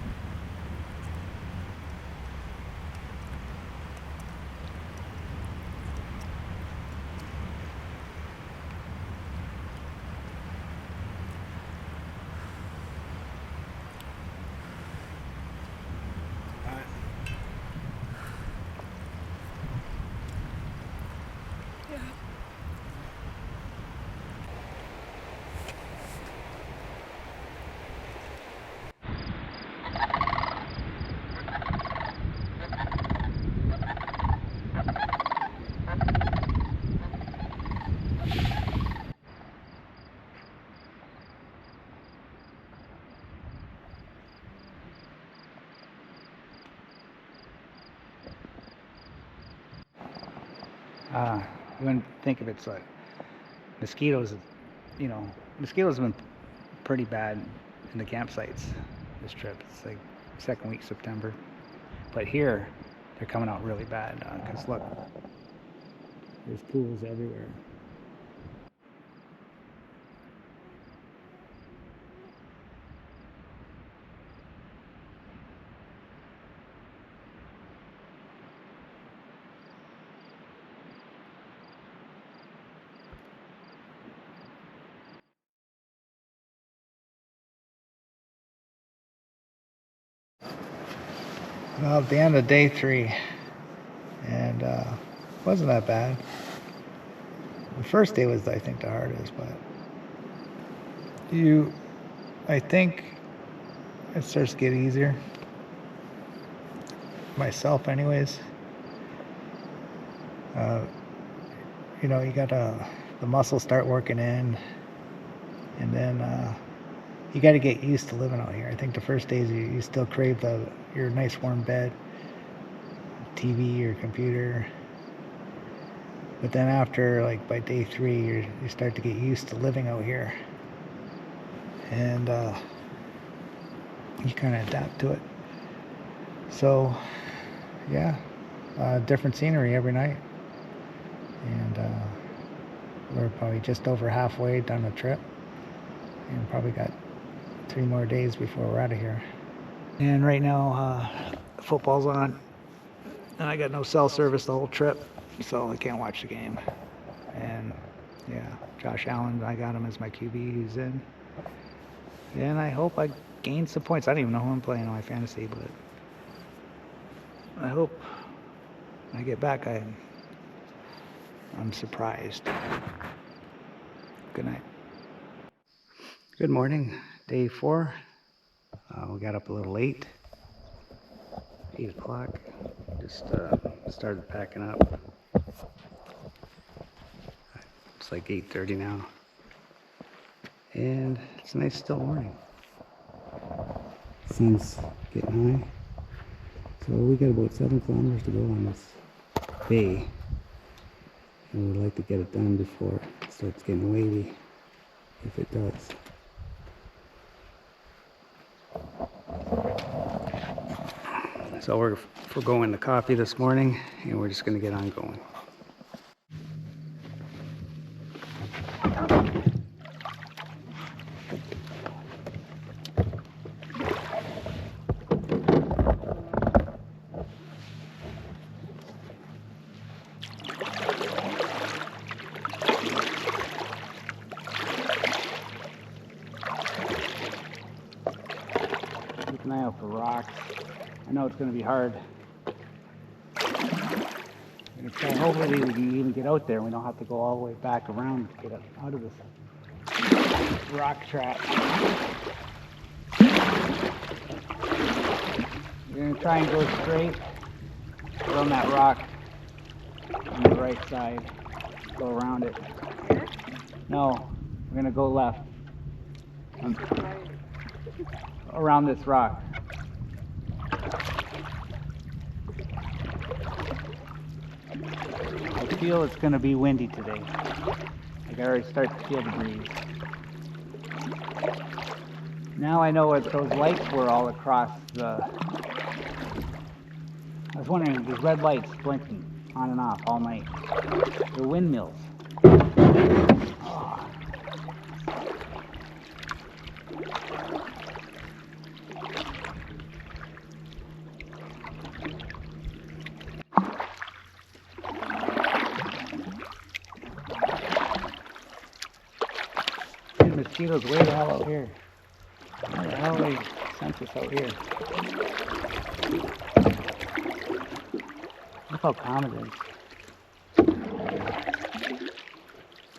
You wouldn't think of it's like mosquitoes, mosquitoes have been pretty bad in the campsites this trip. It's like second week September. But here, they're coming out really bad because look, there's pools everywhere. Well, at the end of day 3, and wasn't that bad. The first day was, I think, the hardest, but I think it starts to get easier. Myself, anyways. You got the muscles start working in, and then you got to get used to living out here. I think the first days you still crave your nice warm bed, TV or computer. But then after, like by day 3, you start to get used to living out here, and you kind of adapt to it. So, yeah, different scenery every night, and we're probably just over halfway done the trip, and probably got 3 more days before we're out of here. And right now, football's on, and I got no cell service the whole trip, so I can't watch the game. And yeah, Josh Allen, I got him as my QB who's in. And I hope I gain some points. I don't even know who I'm playing on my fantasy, but I hope when I get back I'm surprised. Good night. Good morning, day 4. We got up a little late, 8 o'clock. Just started packing up. It's like 8:30 now, and it's a nice still morning. Sun's getting high, so we got about 7 kilometers to go on this bay, and we'd like to get it done before it starts getting wavy, if it does. So we're going to coffee this morning, and we're just going to get on going. Keep an eye out for rocks. I know it's going to be hard. Hopefully we can even get out there and we don't have to go all the way back around to get out of this rock trap. We're going to try and go straight around that rock on the right side. Go around it. No, we're gonna go left. Right. Around this rock. I feel it's gonna be windy today. I can already start to feel the breeze. Now I know what those lights were all across the... I was wondering, there's red lights blinking on and off all night. They're windmills. Oh. These mosquitoes way the hell out here. How the hell they sense us out here? Look how calm it is.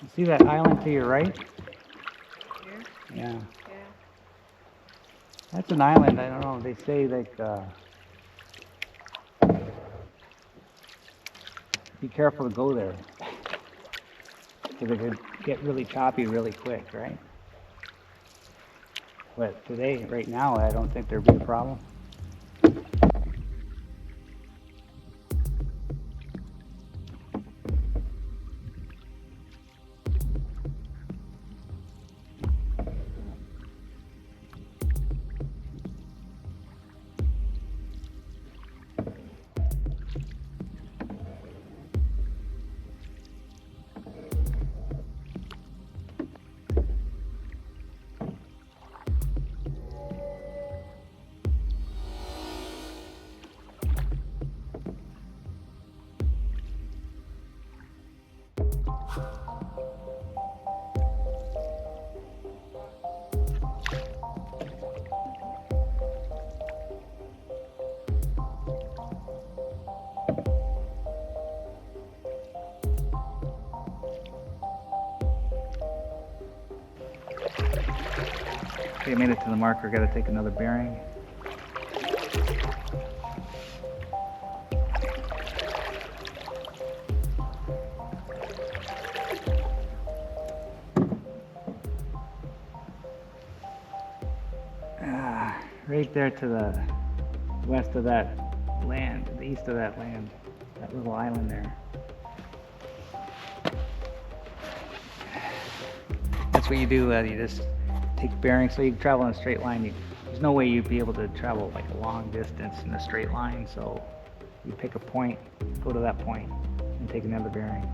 You see that island to your right? Here? Yeah. Yeah. That's an island. I don't know. They say like be careful to go there because it could get really choppy really quick, right? But today, right now, I don't think there'd be a problem. Okay, made it to the marker. Got to take another bearing. Right there to the west of that land, to the east of that land, that little island there. That's what you do. You just take bearings so you can travel in a straight line. There's no way you'd be able to travel like a long distance in a straight line. So you pick a point, go to that point, and take another bearing,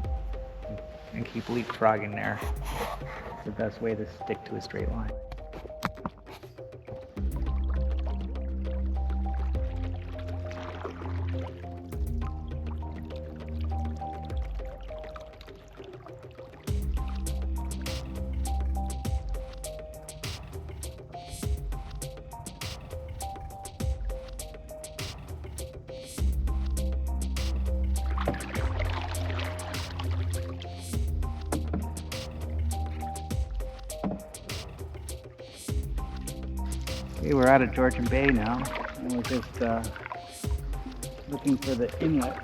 and keep leapfrogging there. It's the best way to stick to a straight line. Okay, we're out of Georgian Bay now, and we're just looking for the inlet.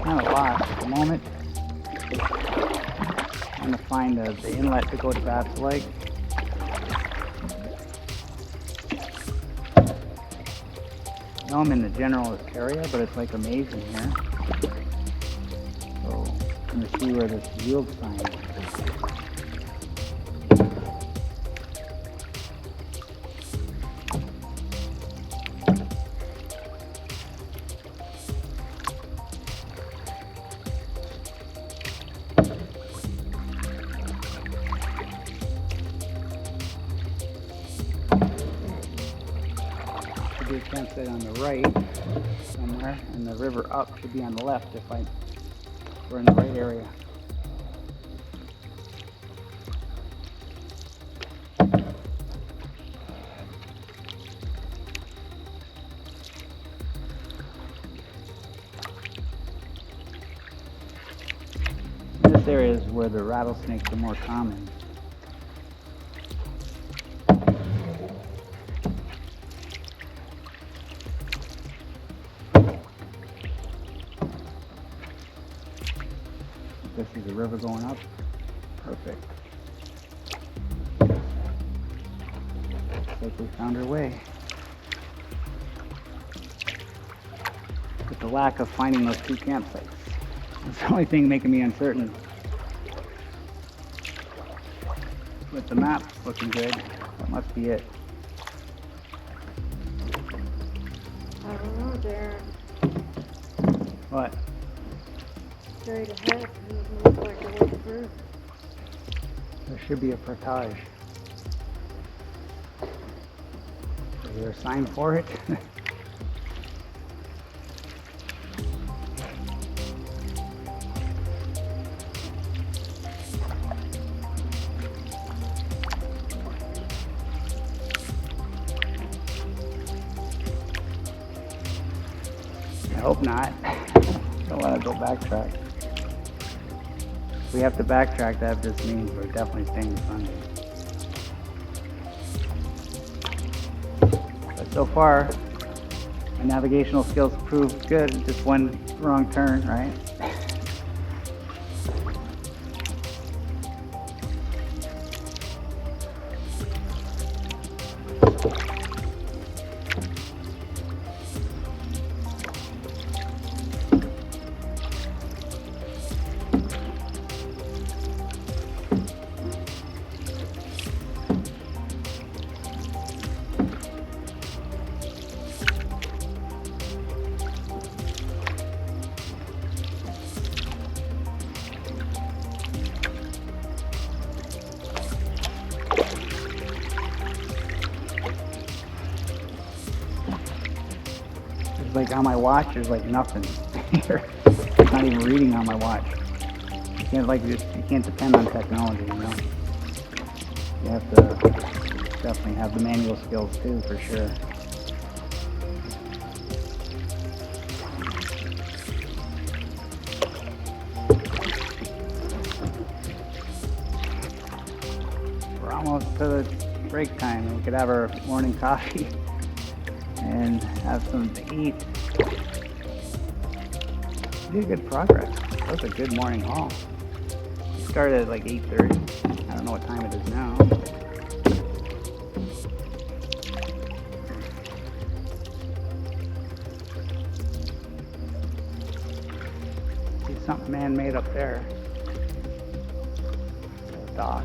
Kind of lost at the moment. Trying to find the inlet to go to Bass Lake. I know I'm in the general area, but it's like amazing here. So I'm going to see where this yield sign is. Should be a campsite on the right somewhere, and the river up should be on the left if we're in the right area. This area is where the rattlesnakes are more common. This is the river going up. Perfect. Looks like we found our way. With the lack of finding those 2 campsites. That's the only thing making me uncertain. With the map looking good, that must be it. I don't know, Darren. What? Straight ahead, it looks like a way through. There should be a portage. Is there a sign for it? I hope not. Don't want to go backtrack. If we have to backtrack, that just means we're definitely staying Sunday. But so far, my navigational skills proved good. Just one wrong turn, right? Like on my watch, there's like nothing here. It's not even reading on my watch. You can't depend on technology, you know. You have to definitely have the manual skills too, for sure. We're almost to the break time, and we could have our morning coffee and have something to eat. We did good progress. That was a good morning haul. We started at like 8:30. I don't know what time it is now. See something man-made up there. A dock.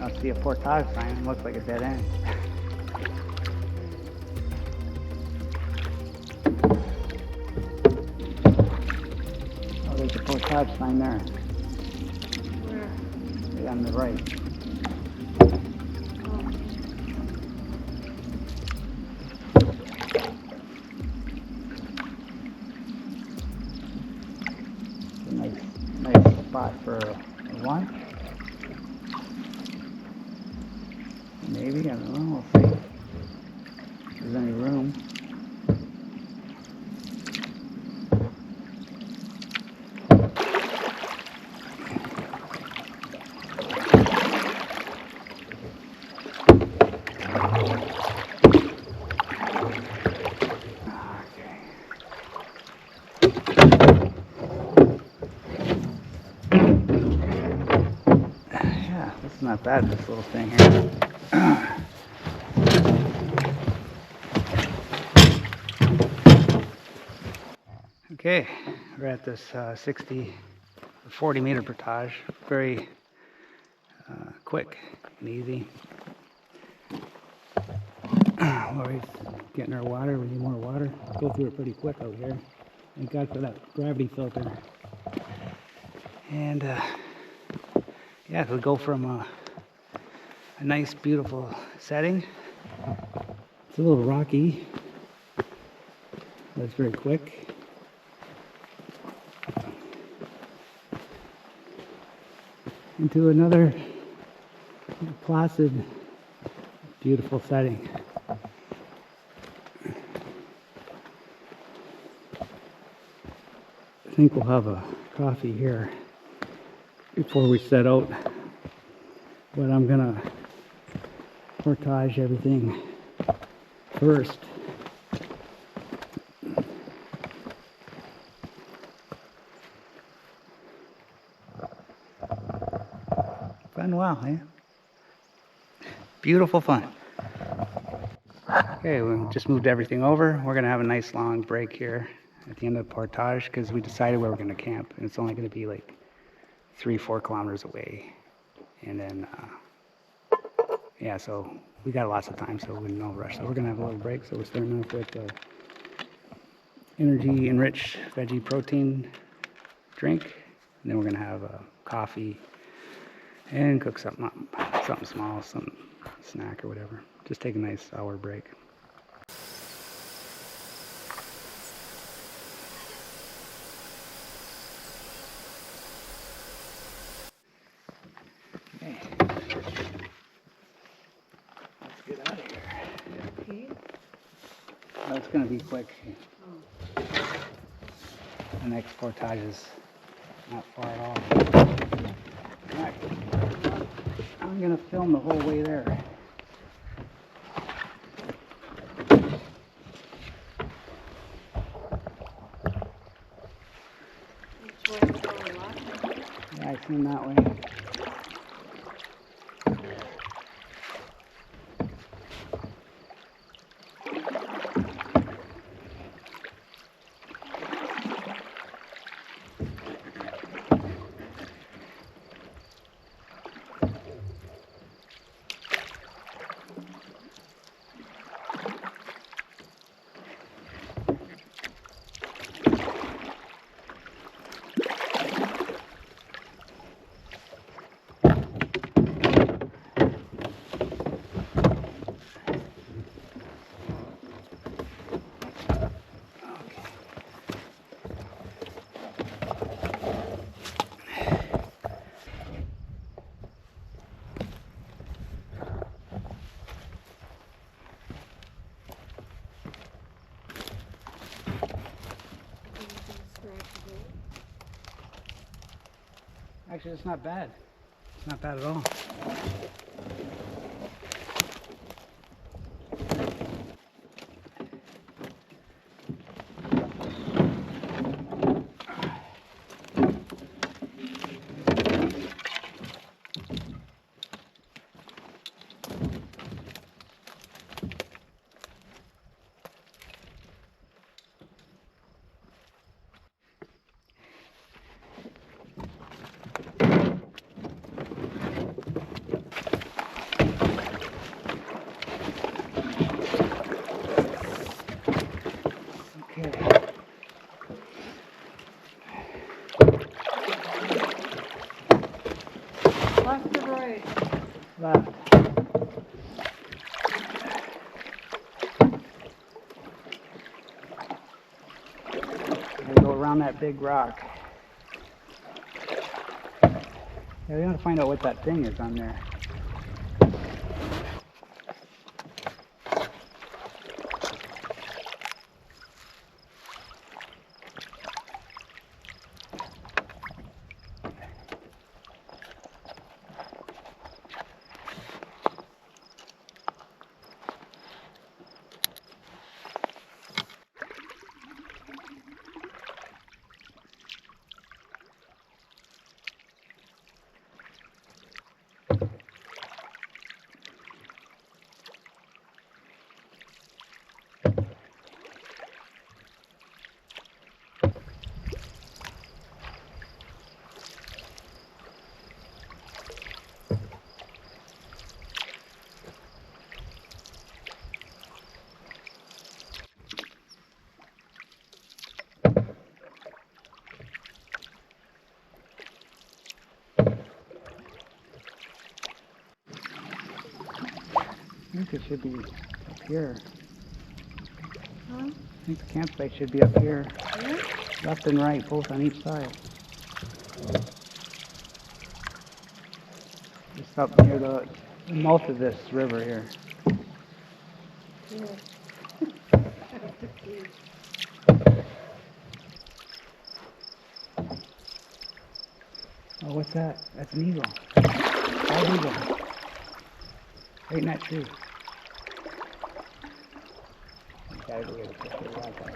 I see a portage sign. It looks like a dead end. Oh, there's a portage sign there. Where? Right on the right. It's a nice spot for lunch. Maybe, I don't know, we'll see if there's any room. Yeah, this is not bad, this little thing here. Okay, we're at this 40 meter portage. Very quick and easy. Lori's getting our water. We need more water. Go through it pretty quick out here. Thank God for that gravity filter. And yeah, we go from a nice, beautiful setting. It's a little rocky. That's very quick. Into another placid, beautiful setting. I think we'll have a coffee here before we set out, but I'm gonna portage everything first a while, eh? Beautiful fun. Okay, we just moved everything over. We're gonna have a nice long break here at the end of the portage because we decided where we're gonna camp, and it's only gonna be like 3-4 kilometers away. And then, yeah, so we got lots of time, so we're in no rush. So we're gonna have a little break. So we're starting off with energy enriched veggie protein drink, and then we're gonna have coffee and cook something up, something small, some snack or whatever. Just take a nice hour break. Okay. Let's get out of here. Okay. Oh, it's gonna be quick. The next portage is not far at all. Alright. I'm gonna film the whole way there. Which way is going left? Yeah, I came that way. Actually, it's not bad. It's not bad at all. Left or right? Left. We go around that big rock. Yeah, we want to find out what that thing is on there. I think it should be up here. Huh? I think the campsite should be up here. Yeah? Left and right, both on each side. Just up near the mouth of this river here. Yeah. Oh, what's that? That's an eagle. Bald eagle. Right in that tree. Gotta go get a picture of that guy.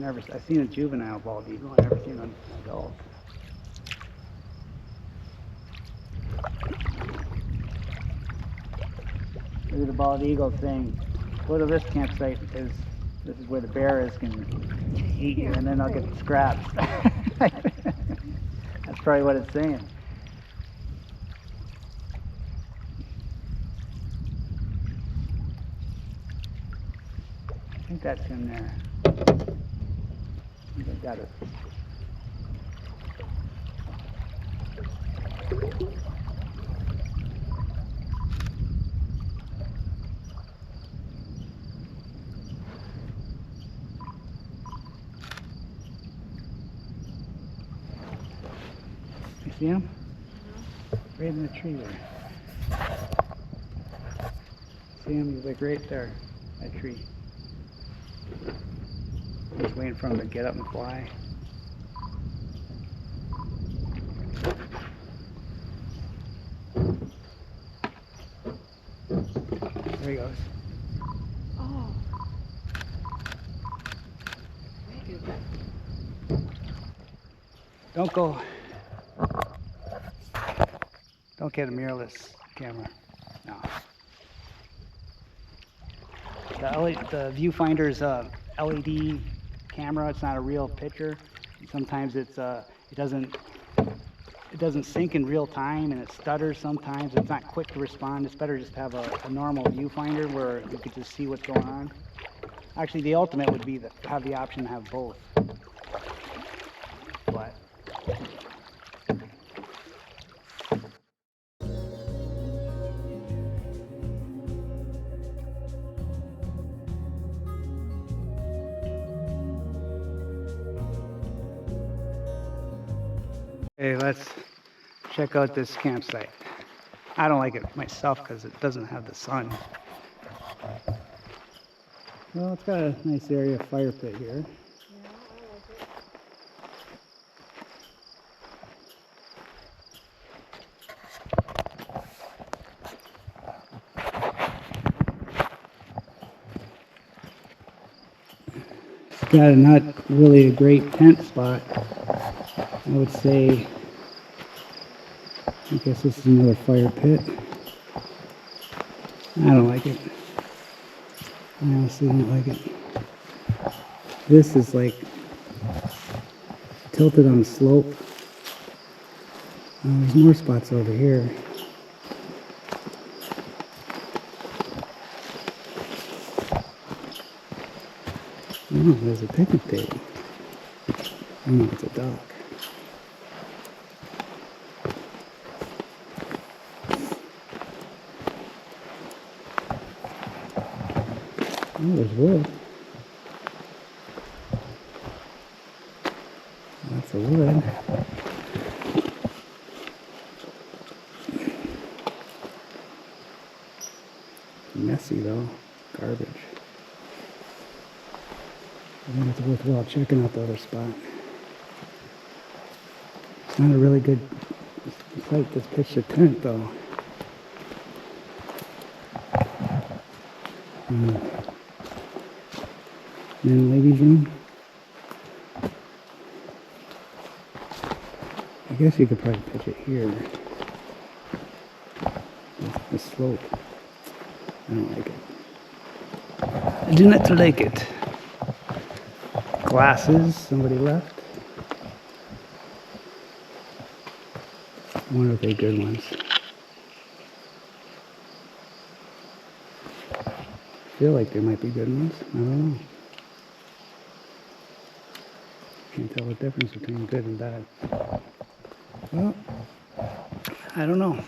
I've seen a juvenile bald eagle. I've never seen an adult. Look at the bald eagle saying, "Go to this campsite because this is where the bears can eat you, and then I'll get scraps." That's probably what it's saying. I think that's him there. I think I got it. You see him? Right in the tree there. See him? He's like right there. That tree. Just waiting for him to get up and fly. There he goes. Oh. Don't go. Don't get a mirrorless camera. No. The viewfinder's a LED camera. It's not a real picture. Sometimes it doesn't sync in real time, and it stutters sometimes. It's not quick to respond. It's better just to have a normal viewfinder where you could just see what's going on. Actually, the ultimate would be to have the option to have both. But hey, let's check out this campsite. I don't like it myself because it doesn't have the sun. Well, it's got a nice area of fire pit here. It's got not really a great tent spot. I would say, I guess this is another fire pit. I don't like it. I honestly don't like it. This is like tilted on a slope. There's more spots over here. Oh, there's a picnic table. Oh, it's a dock. Oh, there's wood. Lots of wood. Messy though. Garbage. I think it's worthwhile checking out the other spot. It's not a really good site to pitch a tent though. Men ladies room. I guess you could probably pitch it here. The slope. I don't like it. I do not like it. Glasses, somebody left. I wonder if they're good ones. I feel like there might be good ones. I don't know. Can't tell the difference between good and bad. Well, I don't know.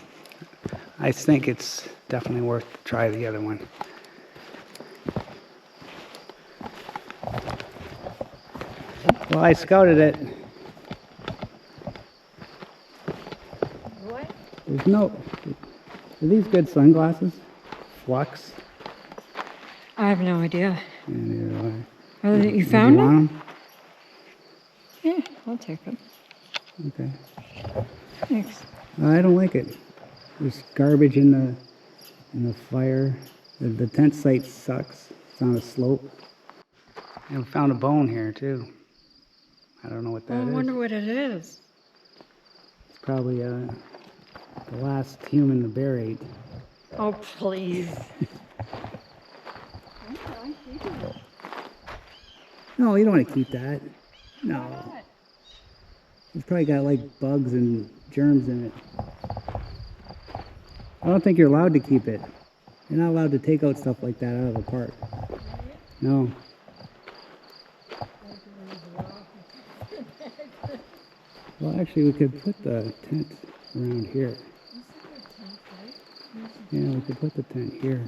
I think it's definitely worth to try the other one. Well, I scouted it. What? There's no... Are these good sunglasses? Flux? I have no idea. Yeah, neither do I. Oh, you Did found you them? want them? Yeah, I'll take them. Okay. Thanks. I don't like it. There's garbage in the fire. The tent site sucks. It's on a slope. And we found a bone here too. I don't know what that I is. wonder what it is. It's probably the last human the bear ate. Oh, please. I'm keeping it. No, you don't want to keep that. No. Why not? It's probably got like bugs and germs in it. I don't think you're allowed to keep it. You're not allowed to take out stuff like that out of the park. No. Well, actually, we could put the tent around here. Yeah, we could put the tent here.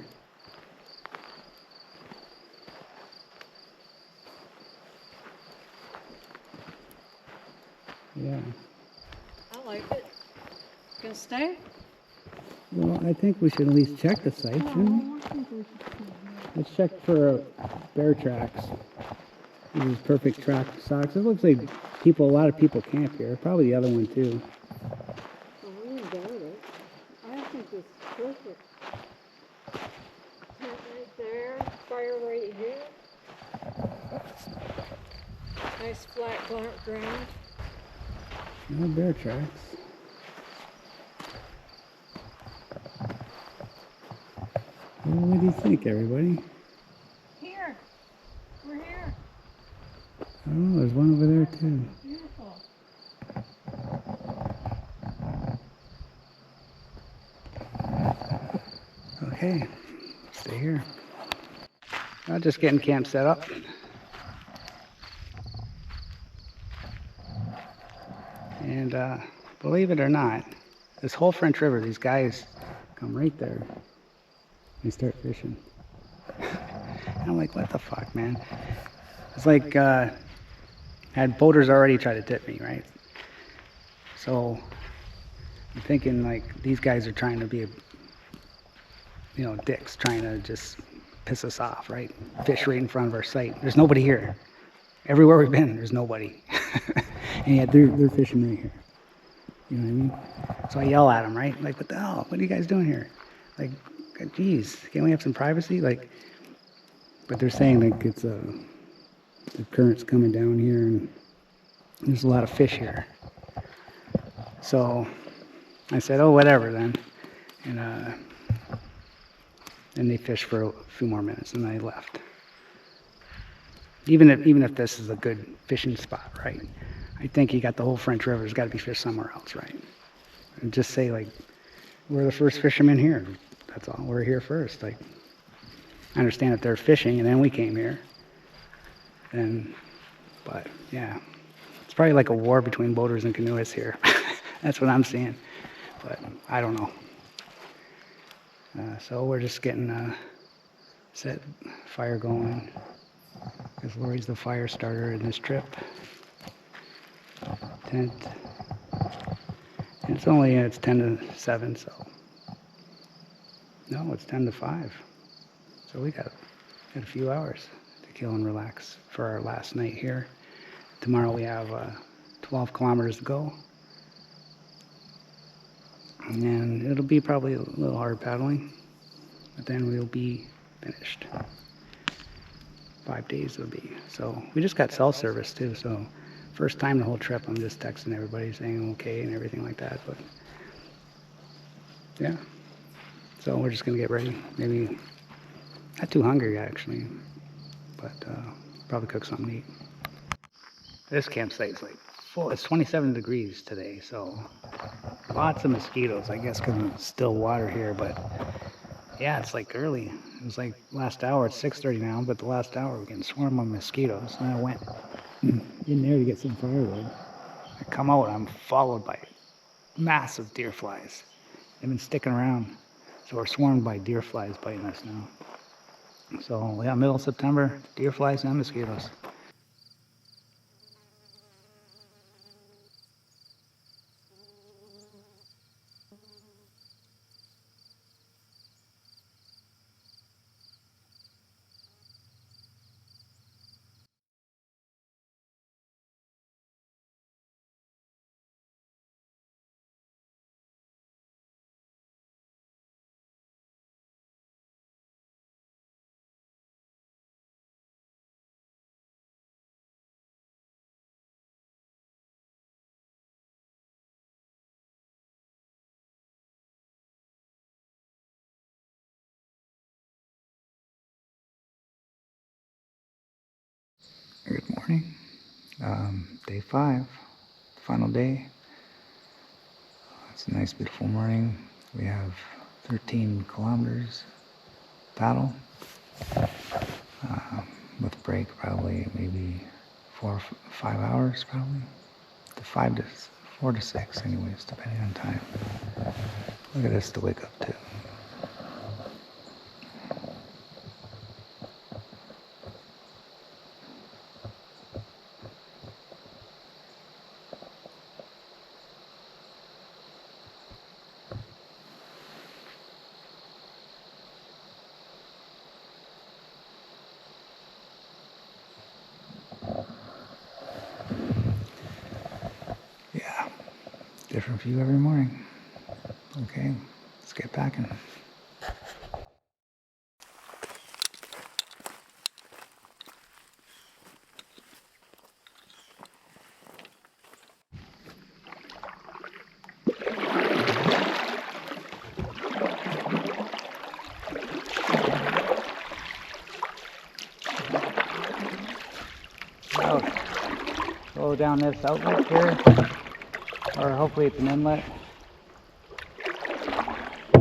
Yeah. I like it. Gonna stay? Well, I think we should at least check the site, shouldn't we? Oh, I think we should stay here. Let's check for bear tracks. These perfect track socks. It looks like a lot of people camp here. Probably the other one too. I wouldn't doubt it. I think it's perfect. Tent right there, fire right here. Nice flat ground. No bear tracks. Well, what do you think, everybody? Here. We're here. Oh, there's one over there too. Beautiful. Okay, stay here. I'm just getting camp set up. And believe it or not, this whole French River, these guys come right there. They start fishing. And I'm like, what the fuck, man? It's like, had boaters already tried to tip me, right? So I'm thinking like these guys are trying to be, dicks, trying to just piss us off, right? Fish right in front of our site. There's nobody here. Everywhere we've been, there's nobody. And yet they're fishing right here. You know what I mean? So I yell at them, right? Like, what the hell? What are you guys doing here? Like, geez, can't we have some privacy? Like, but they're saying like it's the current's coming down here and there's a lot of fish here. So I said, oh, whatever then. And then they fished for a few more minutes and I left. Even if this is a good fishing spot, right? I think you got the whole French River. There's got to be fish somewhere else, right? And just say like, we're the first fishermen here. That's all. We're here first. Like, I understand that they're fishing, and then we came here. But yeah, it's probably like a war between boaters and canoeists here. That's what I'm seeing. But I don't know. So we're just getting set fire going. Because Lori's the fire starter in this trip. Tent. And it's 10 to 7, so. No, it's 10 to 5. So we got a few hours to kill and relax for our last night here. Tomorrow we have 12 kilometers to go. And it'll be probably a little hard paddling, but then we'll be finished. 5 days it'll be. So we just got cell service too, so first time the whole trip I'm just texting everybody saying okay and everything like that, but yeah. So we're just gonna get ready. Maybe not too hungry actually, but probably cook something to eat. This campsite's like full. It's 27 degrees today, so lots of mosquitoes, I guess because it's still water here, but yeah, it's like early. It was like last hour, it's 6:30 now, but the last hour we're getting swarmed by mosquitoes. And I went in there to get some firewood. I come out, I'm followed by massive deer flies. They've been sticking around. So we're swarmed by deer flies biting us now. So yeah, middle of September, deer flies and mosquitoes. morning. Day 5, final day. It's a nice, beautiful morning. We have 13 kilometers paddle with break probably maybe 4 or 5 hours probably. 4 to 6 anyways, depending on time. Look at this to wake up to. Yeah, different view every morning. Okay, let's get packing. Go down this outlet here, or hopefully it's an inlet,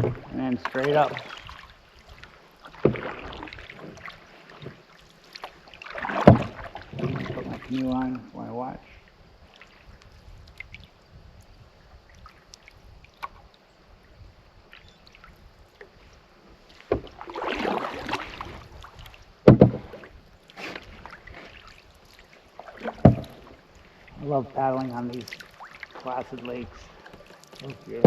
and then straight up. Put my canoe on while I watch. I love paddling on these placid lakes. Oh, yeah.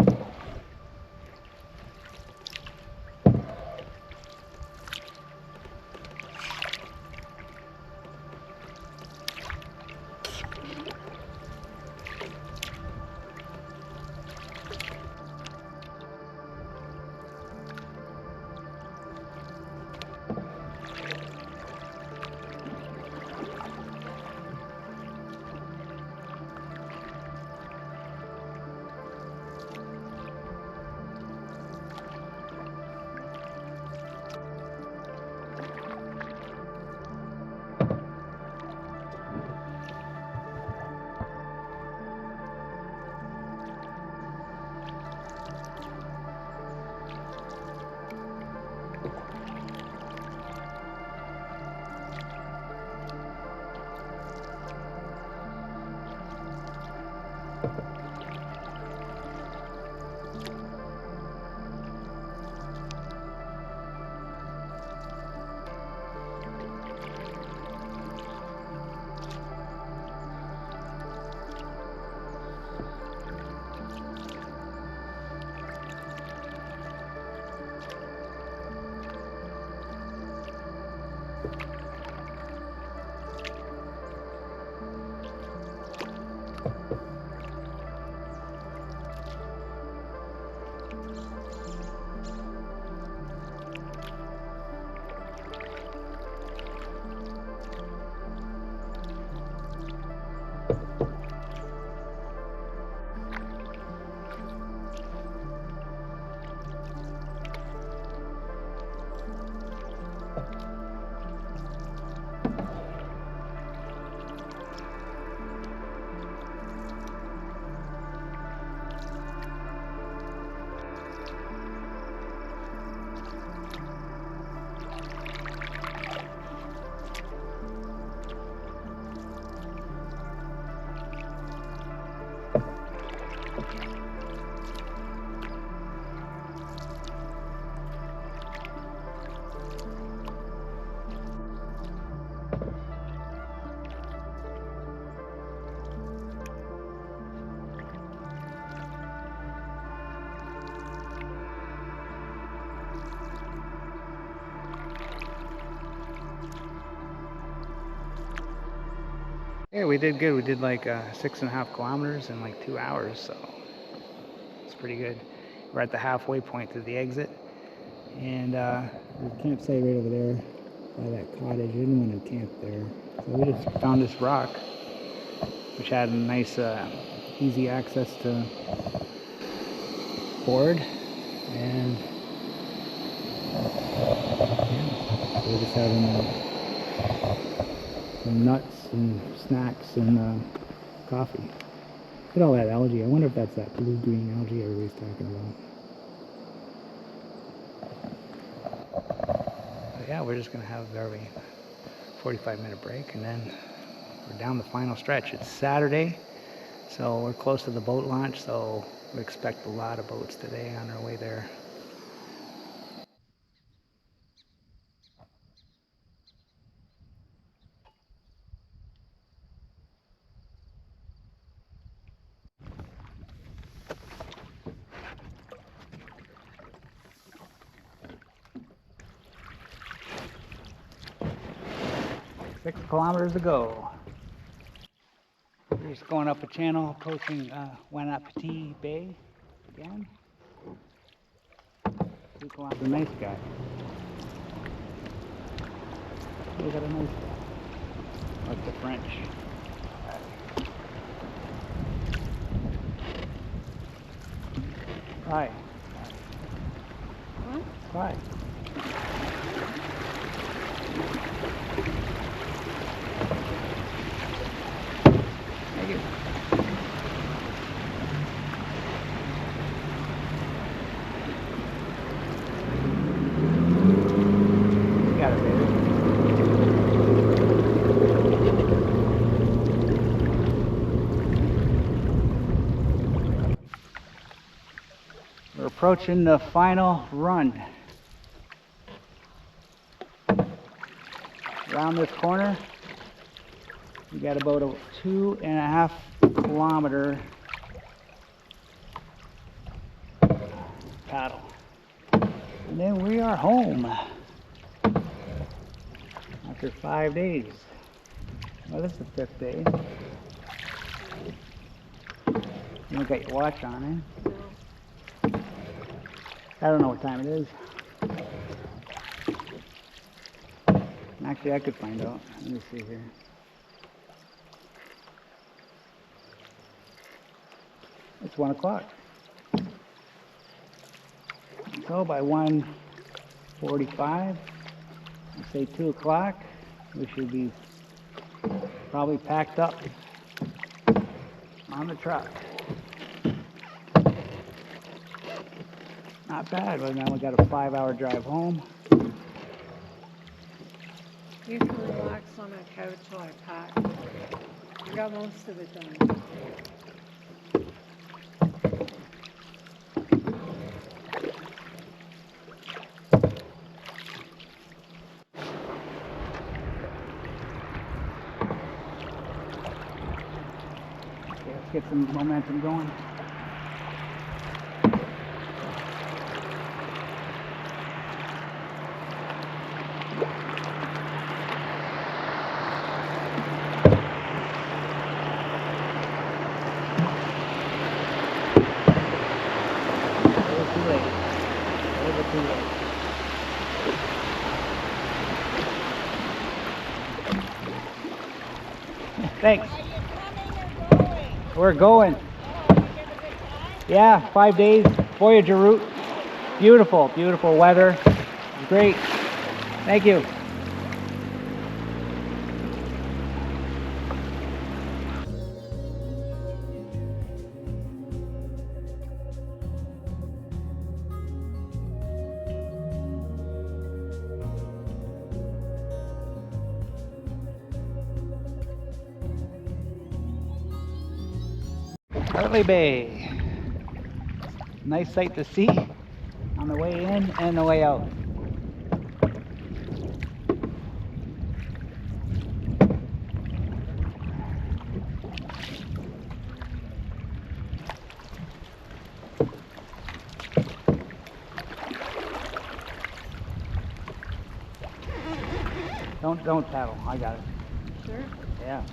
Yeah, we did good. We did like 6.5 kilometers in like 2 hours, so it's pretty good. We're at the halfway point to the exit, and there's a campsite right over there by that cottage. I didn't want to camp there, so we just found this rock, which had a nice, easy access to board, and yeah, so we're just having some nuts and snacks and coffee. Look at all that algae. I wonder if that's that blue-green algae everybody's talking about. But yeah, we're just going to have a 45-minute break, and then we're down the final stretch. It's Saturday, so we're close to the boat launch, so we expect a lot of boats today on our way there. Six kilometers to go. We're just going up a channel, approaching Voyager Bay again. 2 kilometers. A nice guy. Look at a nice guy. Like the French. Hi. Huh? Hi. Thank you. Got it, baby. We're approaching the final run. Around this corner, we got about a 2.5 kilometer paddle. And then we are home after 5 days. Well, this is the 5th day. You don't got your watch on, eh? No. I don't know what time it is. Actually, I could find out. Let me see here. It's 1 o'clock. So by 1:45, let's say 2 o'clock, we should be probably packed up on the truck. Not bad, but now we got a 5-hour drive home. You can relax on a couch while I pack. I got most of it done. Okay, let's get some momentum going. Thanks. We're going. Yeah, 5 days, Voyager route. Beautiful, beautiful weather. Great. Thank you. Georgian Bay. Nice sight to see on the way in and the way out. Don't paddle. I got it. Sure. Yeah.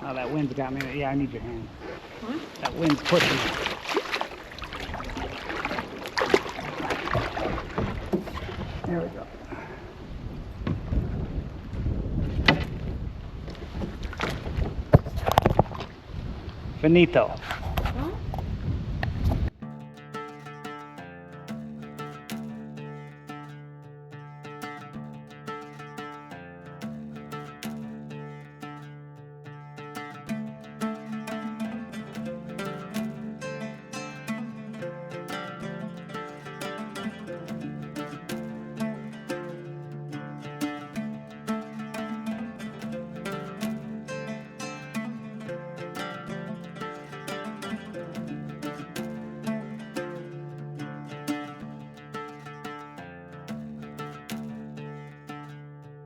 Oh, that wind's got me. Yeah, I need your hand. Huh? That wind's pushing. There we go. Finito.